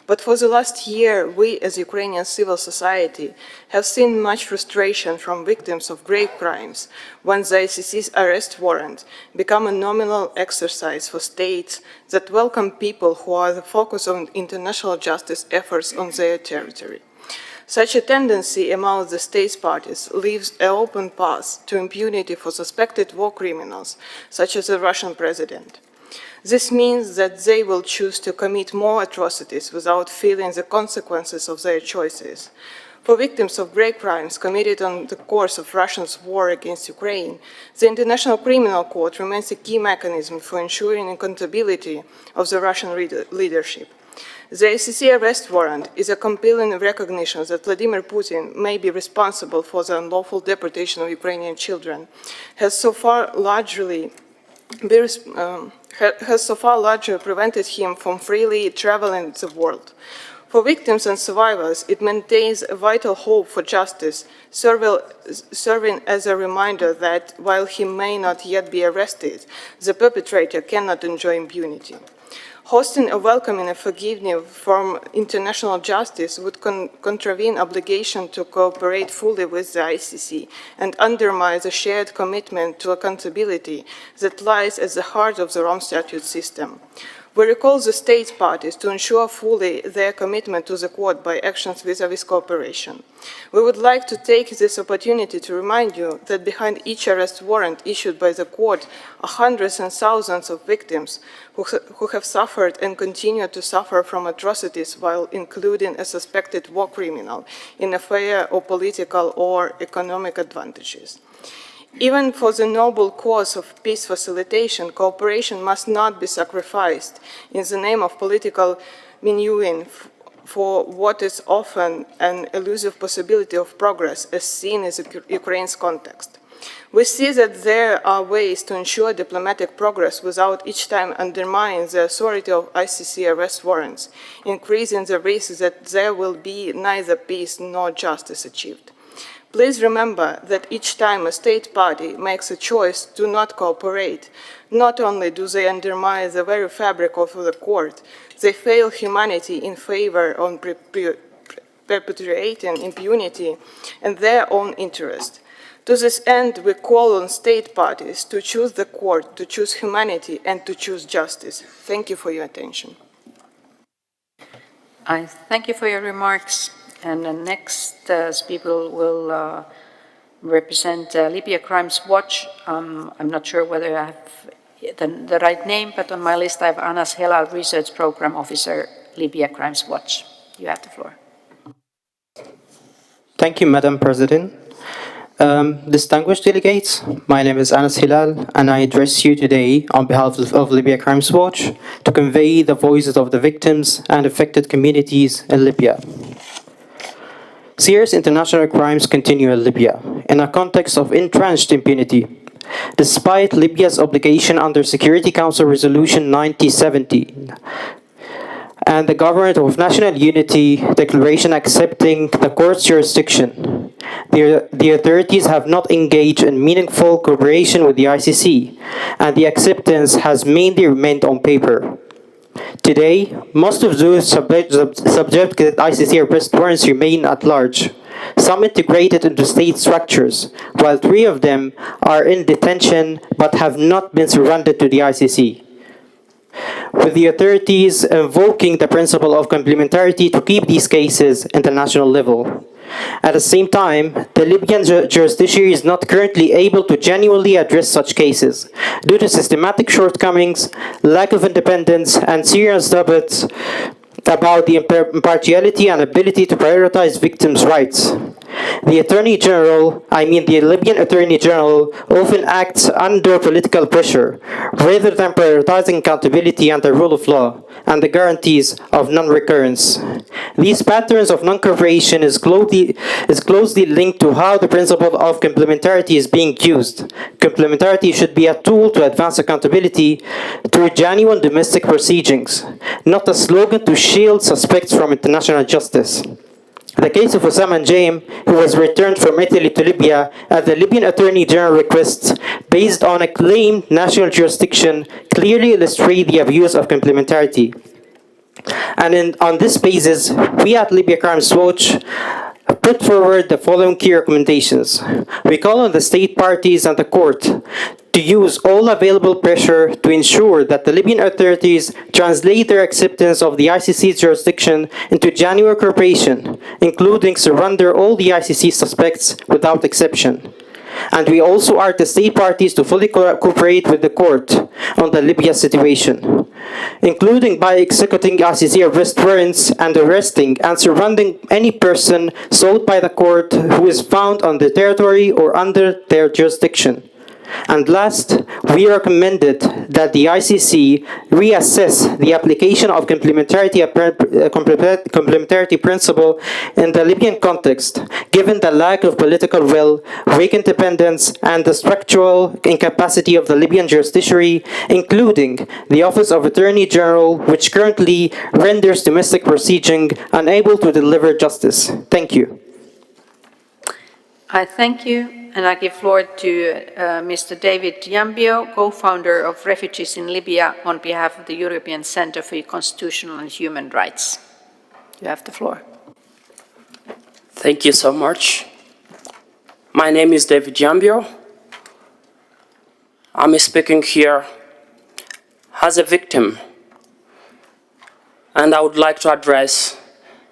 But for the last year, we as Ukrainian civil society have seen much frustration from victims of grave crimes when the ICC's arrest warrant become a nominal exercise for states that welcome people who are the focus of international justice efforts on their territory. Such a tendency among the states parties leaves an open path to impunity for suspected war criminals, such as the Russian president. This means that they will choose to commit more atrocities without feeling the consequences of their choices. For victims of great crimes committed on the course of Russia's war against Ukraine, the International Criminal Court remains a key mechanism for ensuring accountability of the Russian leadership. The ICC arrest warrant is a compelling recognition that Vladimir Putin may be responsible for the unlawful deportation of Ukrainian children, has so far largely prevented him from freely traveling the world. For victims and survivors, it maintains a vital hope for justice, serving as a reminder that while he may not yet be arrested, the perpetrator cannot enjoy impunity. Hosting a welcoming and forgiving from international justice would contravene obligation to cooperate fully with the ICC and undermine the shared commitment to accountability that lies at the heart of the Rome Statute system. We recall the state parties to ensure fully their commitment to the court by actions vis-à-vis cooperation. We would like to take this opportunity to remind you that behind each arrest warrant issued by the court are hundreds and thousands of victims who have suffered and continue to suffer from atrocities, while including a suspected war criminal in affair of political or economic advantages. Even for the noble cause of peace facilitation, cooperation must not be sacrificed in the name of political maneuvering for what is often an elusive possibility of progress, as seen in Ukraine's context. We see that there are ways to ensure diplomatic progress without each time undermining the authority of ICC arrest warrants, increasing the risk that there will be neither peace nor justice achieved. Please remember that each time a state party makes a choice to not cooperate, not only do they undermine the very fabric of the court, they fail humanity in favor of perpetuating impunity and their own interest. To this end, we call on state parties to choose the court, to choose humanity, and to choose justice. Thank you for your attention. I thank you for your remarks. And the next speaker will represent Libya Crimes Watch. I'm not sure whether I have the right name, but on my list I have Anas Helal, Research Program Officer, Libya Crimes Watch. You have the floor. Thank you, Madam President. Distinguished delegates, my name is Anas Hilal, and I address you today on behalf of Libya Crimes Watch to convey the voices of the victims and affected communities in Libya. Serious international crimes continue in Libya in a context of entrenched impunity. Despite Libya's obligation under Security Council Resolution 9070 and the Government of National Unity Declaration accepting the court's jurisdiction, the authorities have not engaged in meaningful cooperation with the ICC, and the acceptance has mainly remained on paper. Today, most of those subjected ICC arrest warrants remain at large, some integrated into state structures, while 3 of them are in detention but have not been surrendered to the ICC, with the authorities invoking the principle of complementarity to keep these cases at international level. At the same time, the Libyan judiciary is not currently able to genuinely address such cases due to systematic shortcomings, lack of independence, and serious doubts about the impartiality and ability to prioritize victims' rights. The Libyan Attorney General often acts under political pressure, rather than prioritizing accountability and the rule of law and the guarantees of non-recurrence. These patterns of non-cooperation is closely linked to how the principle of complementarity is being used. Complementarity should be a tool to advance accountability through genuine domestic proceedings, not a slogan to shield suspects from international justice. The case of Osama Jaim, who was returned from Italy to Libya at the Libyan Attorney General request, based on a claimed national jurisdiction, clearly illustrate the abuse of complementarity. And on this basis, we at Libya Crimes Watch put forward the following key recommendations. We call on the state parties and the court to use all available pressure to ensure that the Libyan authorities translate their acceptance of the ICC's jurisdiction into genuine cooperation, including surrender all the ICC suspects without exception. And we also urge the state parties to fully cooperate with the court on the Libya situation, including by executing ICC arrest warrants and arresting and surrounding any person sought by the court who is found on the territory or under their jurisdiction. And last, we recommended that the ICC reassess the application of complementarity principle in the Libyan context, given the lack of political will, weak independence, and the structural incapacity of the Libyan judiciary, including the Office of Attorney General, which currently renders domestic proceeding unable to deliver justice. Thank you. I thank you. And I give floor to Mr. David Yambio, co-founder of Refugees in Libya, on behalf of the European Centre for Constitutional and Human Rights. You have the floor. Thank you so much. My name is David Yambio. I'm speaking here as a victim, and I would like to address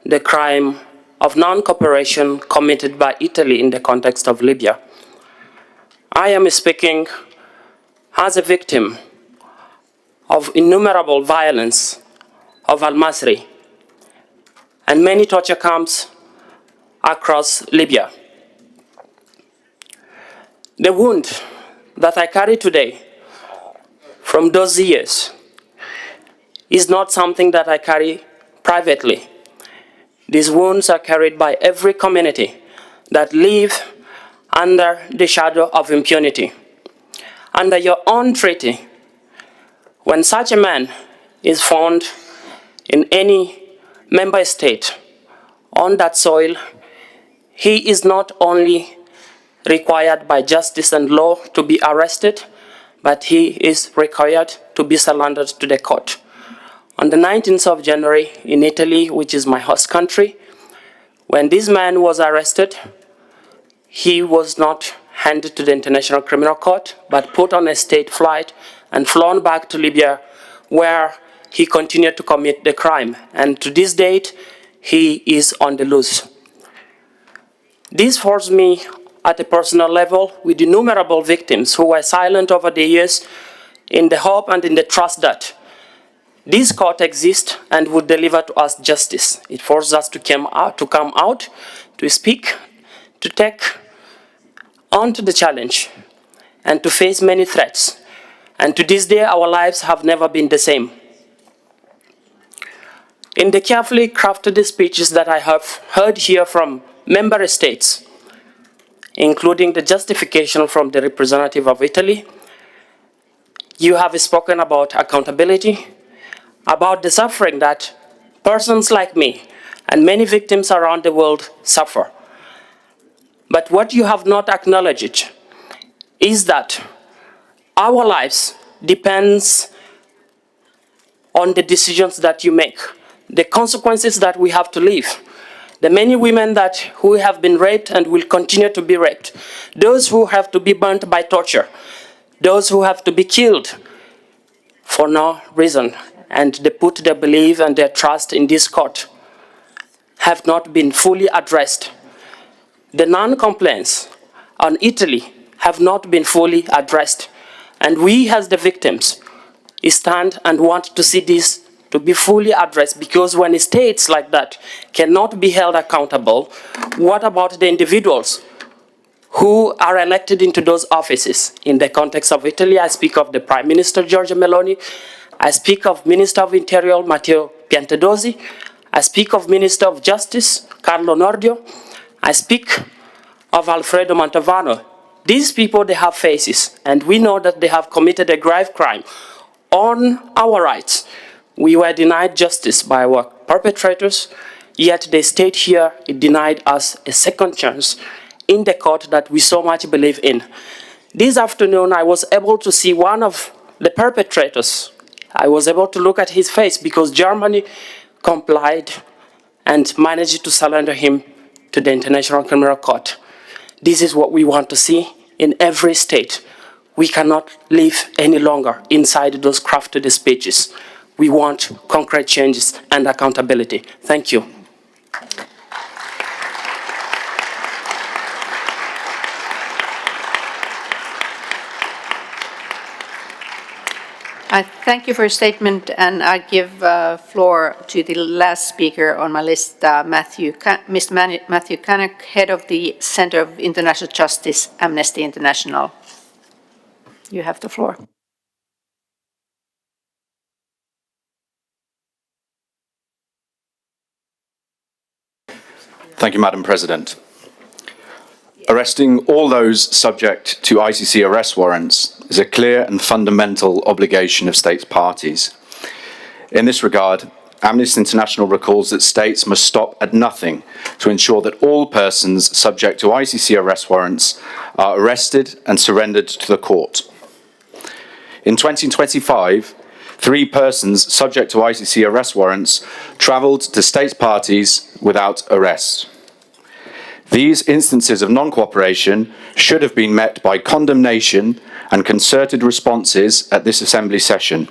the crime of non-cooperation committed by Italy in the context of Libya. I am speaking as a victim of innumerable violence of Al-Masri and many torture camps across Libya. The wound that I carry today from those years is not something that I carry privately. These wounds are carried by every community that live under the shadow of impunity. Under your own treaty, when such a man is found in any member state on that soil, he is not only required by justice and law to be arrested, but he is required to be surrendered to the court. On the 19th of January in Italy, which is my host country, when this man was arrested, he was not handed to the International Criminal Court, but put on a state flight and flown back to Libya, where he continued to commit the crime. And to this date, he is on the loose. This forced me at a personal level with innumerable victims who were silent over the years in the hope and in the trust that this court exists and would deliver to us justice. It forced us to come out, to speak, to take on to the challenge, and to face many threats. And to this day, our lives have never been the same. In the carefully crafted speeches that I have heard here from member states, including the justification from the representative of Italy, you have spoken about accountability, about the suffering that persons like me and many victims around the world suffer. But what you have not acknowledged is that our lives depends on the decisions that you make, the consequences that we have to live. The many women who have been raped and will continue to be raped, those who have to be burnt by torture, those who have to be killed for no reason, and they put their belief and their trust in this court, have not been fully addressed. The non-complaints on Italy have not been fully addressed. And we as the victims stand and want to see this to be fully addressed, because when states like that cannot be held accountable, what about the individuals who are elected into those offices? In the context of Italy, I speak of the Prime Minister Giorgia Meloni, I speak of Minister of Interior Matteo Piantedosi, I speak of Minister of Justice Carlo Nordio, I speak of Alfredo Mantovano. These people, they have faces, and we know that they have committed a grave crime on our rights. We were denied justice by our perpetrators, yet they stayed here, it denied us a second chance in the court that we so much believe in. This afternoon, I was able to see one of the perpetrators. I was able to look at his face because Germany complied and managed to surrender him to the International Criminal Court. This is what we want to see in every state. We cannot live any longer inside those crafted speeches. We want concrete changes and accountability. Thank you. I thank you for your statement, and I give floor to the last speaker on my list, Mr. Matthew Canuck, head of the Center of International Justice, Amnesty International. You have the floor. Thank you, Madam President. Arresting all those subject to ICC arrest warrants is a clear and fundamental obligation of states parties. In this regard, Amnesty International recalls that states must stop at nothing to ensure that all persons subject to ICC arrest warrants are arrested and surrendered to the court. In 2025, 3 persons subject to ICC arrest warrants travelled to states parties without arrest. These instances of non-cooperation should have been met by condemnation and concerted responses at this Assembly session.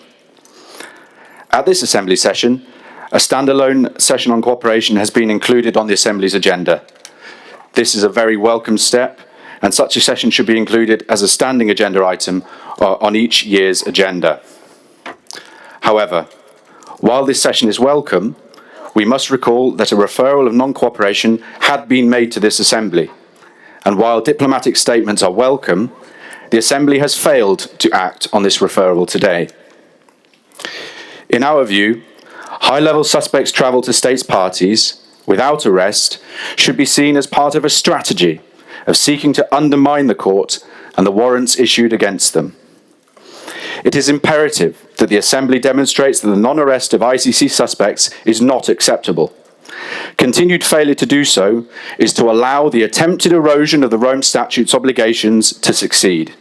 At this Assembly session, a standalone session on cooperation has been included on the Assembly's agenda. This is a very welcome step, and such a session should be included as a standing agenda item on each year's agenda. However, while this session is welcome, we must recall that a referral of non-cooperation had been made to this Assembly, and while diplomatic statements are welcome, the Assembly has failed to act on this referral today. In our view, high-level suspects' travel to states parties without arrest should be seen as part of a strategy of seeking to undermine the court and the warrants issued against them. It is imperative that the Assembly demonstrates that the non-arrest of ICC suspects is not acceptable. Continued failure to do so is to allow the attempted erosion of the Rome Statute's obligations to succeed.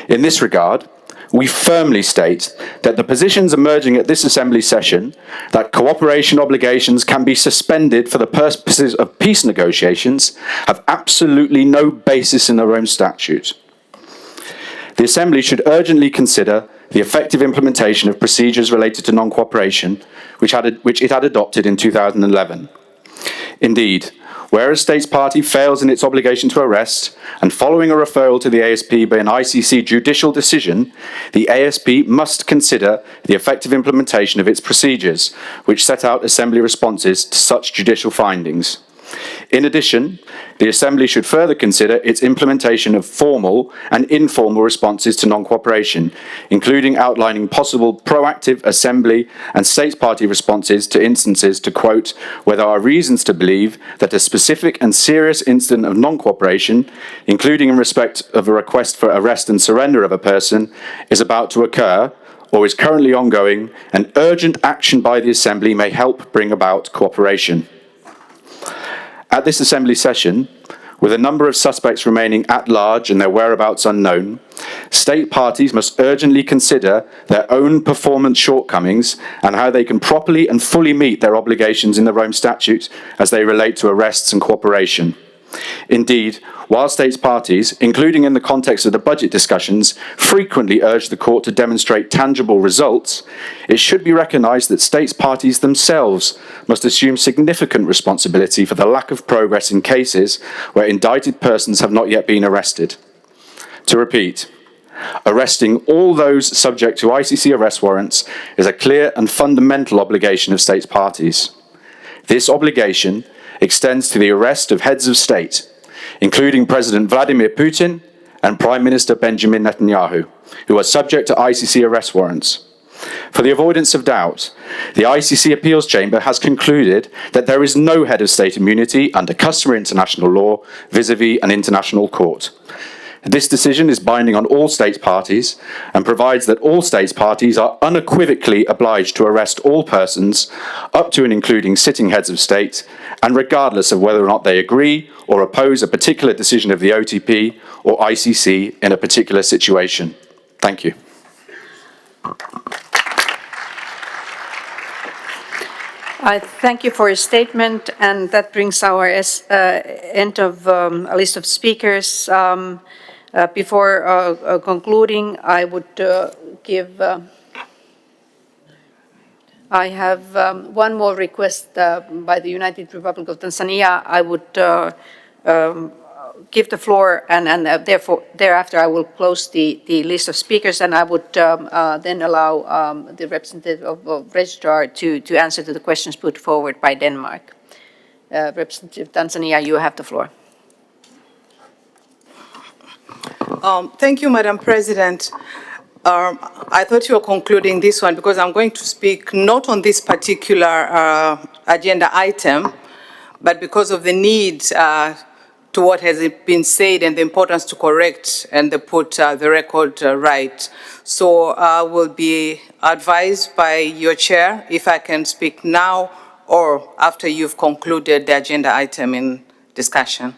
In this regard, we firmly state that the positions emerging at this Assembly session, that cooperation obligations can be suspended for the purposes of peace negotiations, have absolutely no basis in the Rome Statute. The Assembly should urgently consider the effective implementation of procedures related to non-cooperation, which it had adopted in 2011. Indeed, where a states party fails in its obligation to arrest, and following a referral to the ASP by an ICC judicial decision, the ASP must consider the effective implementation of its procedures, which set out Assembly responses to such judicial findings. In addition, the Assembly should further consider its implementation of formal and informal responses to non-cooperation, including outlining possible proactive Assembly and states party responses to instances to quote, where there are reasons to believe that a specific and serious incident of non-cooperation, including in respect of a request for arrest and surrender of a person, is about to occur or is currently ongoing, and urgent action by the Assembly may help bring about cooperation. At this Assembly session, with a number of suspects remaining at large and their whereabouts unknown, state parties must urgently consider their own performance shortcomings and how they can properly and fully meet their obligations in the Rome Statute as they relate to arrests and cooperation. Indeed, while states parties, including in the context of the budget discussions, frequently urge the court to demonstrate tangible results, it should be recognised that states parties themselves must assume significant responsibility for the lack of progress in cases where indicted persons have not yet been arrested. To repeat, arresting all those subject to ICC arrest warrants is a clear and fundamental obligation of states parties. This obligation extends to the arrest of heads of state, including President Vladimir Putin and Prime Minister Benjamin Netanyahu, who are subject to ICC arrest warrants. For the avoidance of doubt, the ICC Appeals Chamber has concluded that there is no head of state immunity under customary international law vis-à-vis an international court. This decision is binding on all states parties and provides that all states parties are unequivocally obliged to arrest all persons, up to and including sitting heads of state, and regardless of whether or not they agree or oppose a particular decision of the OTP or ICC in a particular situation. Thank you. I thank you for your statement, and that brings our end of a list of speakers. Before concluding, I would I have one more request by the United Republic of Tanzania. I would give the floor, and therefore thereafter I will close the list of speakers, and I would then allow the representative of Registrar to answer to the questions put forward by Denmark. Representative Tanzania, you have the floor. Thank you, Madam President. I thought you were concluding this one because I'm going to speak not on this particular agenda item, but because of the need to what has been said and the importance to correct and to put the record right. So I will be advised by your chair if I can speak now or after you've concluded the agenda item in discussion.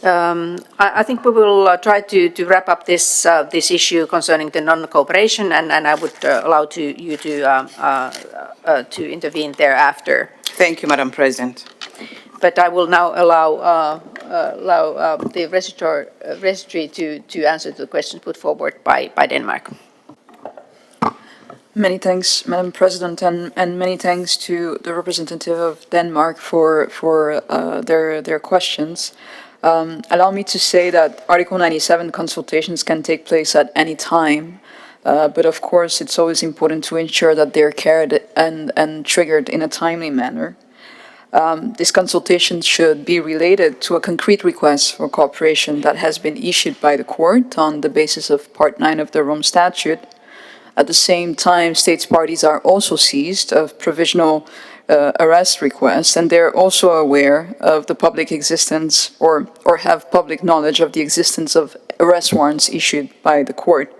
I think we will try to wrap up this issue concerning the non-cooperation, and I would allow you to intervene thereafter. Thank you, Madam President. But I will now allow the registry to answer the questions put forward by Denmark. Many thanks, Madam President, and many thanks to the representative of Denmark for their questions. Allow me to say that Article 97 consultations can take place at any time, but of course it's always important to ensure that they're carried and triggered in a timely manner. This consultation should be related to a concrete request for cooperation that has been issued by the court on the basis of Part 9 of the Rome Statute. At the same time, states parties are also seized of provisional arrest requests, and they're also aware of the public existence or have public knowledge of the existence of arrest warrants issued by the court.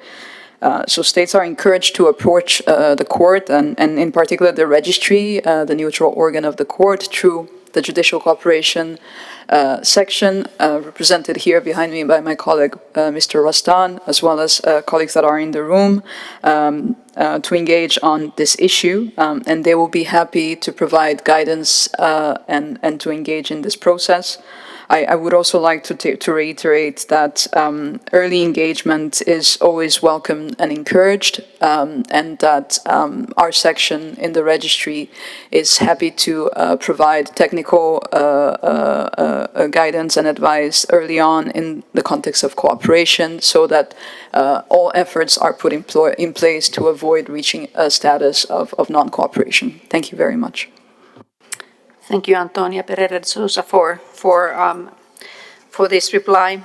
So states are encouraged to approach the court and in particular the registry, the neutral organ of the court, through the judicial cooperation section represented here behind me by my colleague Mr. Rastan, as well as colleagues that are in the room, to engage on this issue, and they will be happy to provide guidance and to engage in this process. I would also like to reiterate that early engagement is always welcome and encouraged, and that our section in the registry is happy to provide technical guidance and advice early on in the context of cooperation, so that all efforts are put in place to avoid reaching a status of non-cooperation. Thank you very much. Thank you, Antonia Pereira de Sousa, for this reply.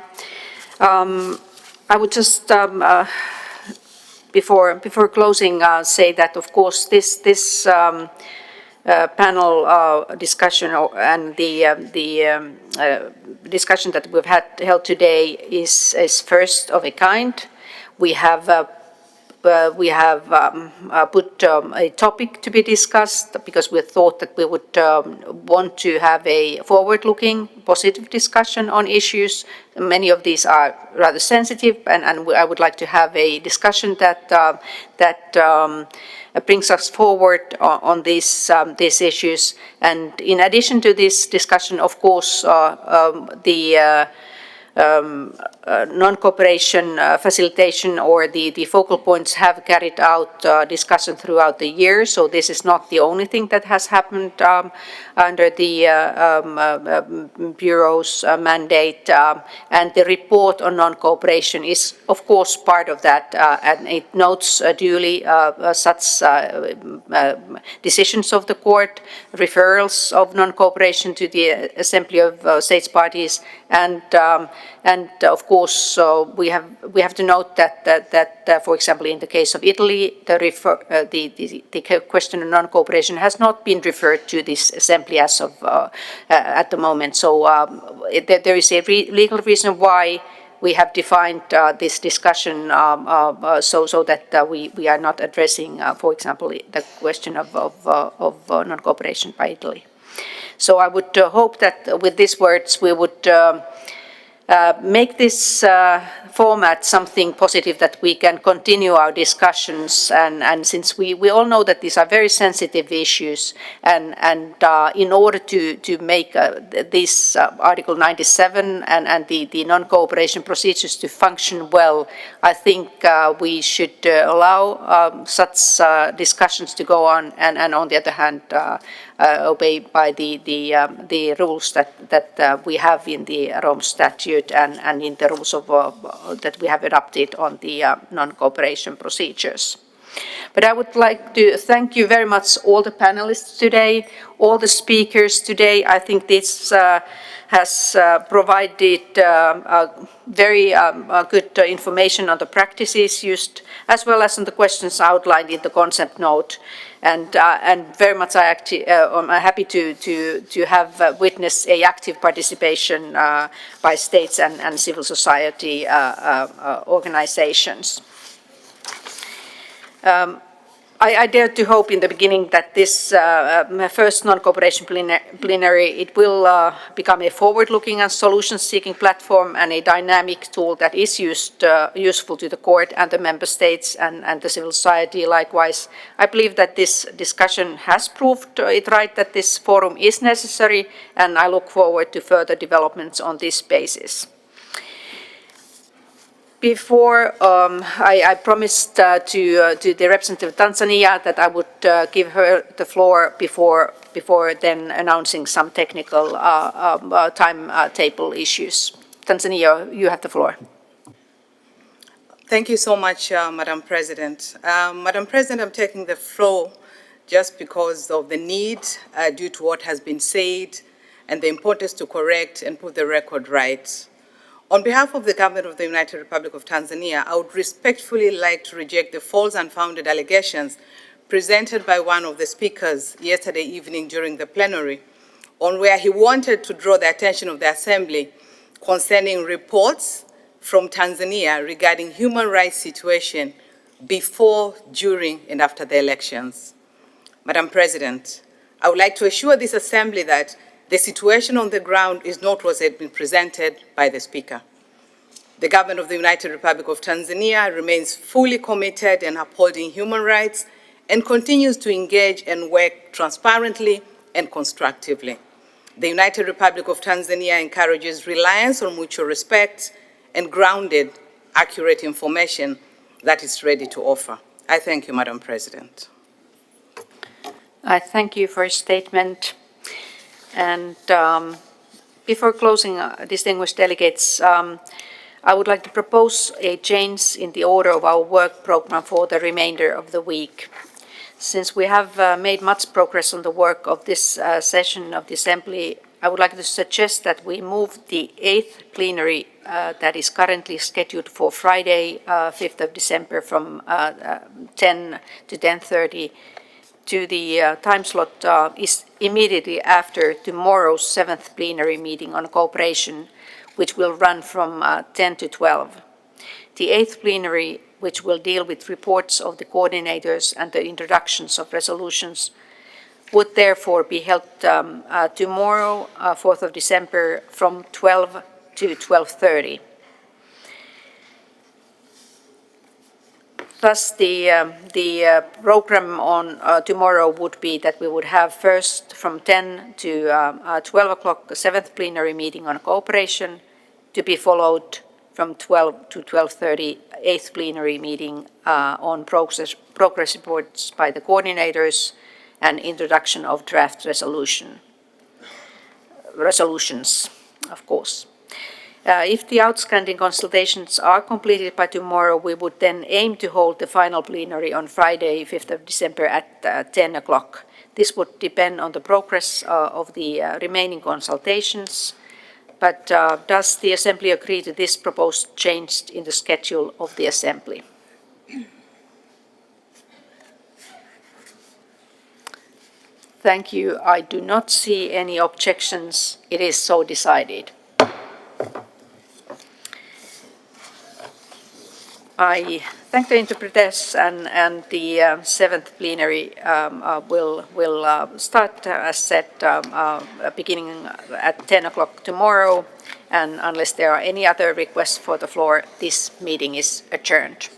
I would just before closing say that of course this panel discussion and the discussion that we've held today is first of a kind. We have put a topic to be discussed because we thought that we would want to have a forward-looking, positive discussion on issues. Many of these are rather sensitive, and I would like to have a discussion that brings us forward on these issues. And in addition to this discussion, of course, the non-cooperation facilitation or the focal points have carried out discussion throughout the year. So this is not the only thing that has happened under the Bureau's mandate. And the report on non-cooperation is, of course, part of that. And it notes duly such decisions of the court, referrals of non-cooperation to the Assembly of States Parties, and of course we have to note that for example in the case of Italy the question of non-cooperation has not been referred to this assembly as of at the moment. So there is a legal reason why we have defined this discussion so that we are not addressing for example the question of non-cooperation by Italy. So I would hope that with these words we would make this format something positive that we can continue our discussions. And since we all know that these are very sensitive issues, and in order to make this Article 97 and the non-cooperation procedures to function well, I think we should allow such discussions to go on, and on the other hand, obey by the rules that we have in the Rome Statute and in the rules of that we have adopted on the non-cooperation procedures. But I would like to thank you very much, all the panelists today, all the speakers today. I think this has provided very good information on the practices used, as well as on the questions outlined in the concept note. And very much I'm happy to have witnessed a active participation by states and civil society organizations. I dare to hope in the beginning that this first non-cooperation plenary, it will become a forward-looking and solution-seeking platform and a dynamic tool that is useful to the court and the member states and the civil society likewise. I believe that this discussion has proved it right, that this forum is necessary, and I look forward to further developments on this basis. Before, I promised to the representative of Tanzania that I would give her the floor before then announcing some technical timetable issues. Tanzania, you have the floor. Thank you so much, Madam President. Madam President, I'm taking the floor just because of the need due to what has been said and the importance to correct and put the record right. On behalf of the Government of the United Republic of Tanzania, I would respectfully like to reject the false and unfounded allegations presented by one of the speakers yesterday evening during the plenary, on where he wanted to draw the attention of the Assembly concerning reports from Tanzania regarding human rights situation before, during, and after the elections. Madam President, I would like to assure this Assembly that the situation on the ground is not what has been presented by the Speaker. The Government of the United Republic of Tanzania remains fully committed in upholding human rights and continues to engage and work transparently and constructively. The United Republic of Tanzania encourages reliance on mutual respect and grounded, accurate information that it's ready to offer. I thank you, Madam President. I thank you for your statement. And before closing, distinguished delegates, I would like to propose a change in the order of our work program for the remainder of the week. Since we have made much progress on the work of this session of the Assembly, I would like to suggest that we move the 8th plenary that is currently scheduled for Friday, 5th of December from 10 to 10:30 to the time slot is immediately after tomorrow's 7th plenary meeting on cooperation, which will run from 10 to 12. The 8th plenary, which will deal with reports of the coordinators and the introductions of resolutions, would therefore be held tomorrow, 4th of December, from 12 to 12:30. Thus, the program on tomorrow would be that we would have first from 10 to 12 o'clock the 7th plenary meeting on cooperation, to be followed from 12 to 12:30 8th plenary meeting on progress reports by the coordinators and introduction of draft resolutions, of course. If the outstanding consultations are completed by tomorrow, we would then aim to hold the final plenary on Friday, 5th of December at 10 o'clock. This would depend on the progress of the remaining consultations. But does the Assembly agree to this proposed change in the schedule of the Assembly? Thank you. I do not see any objections. It is so decided. I thank the interpreters, and the 7th plenary will start, as said, beginning at 10 o'clock tomorrow, And unless there are any other requests for the floor, this meeting is adjourned.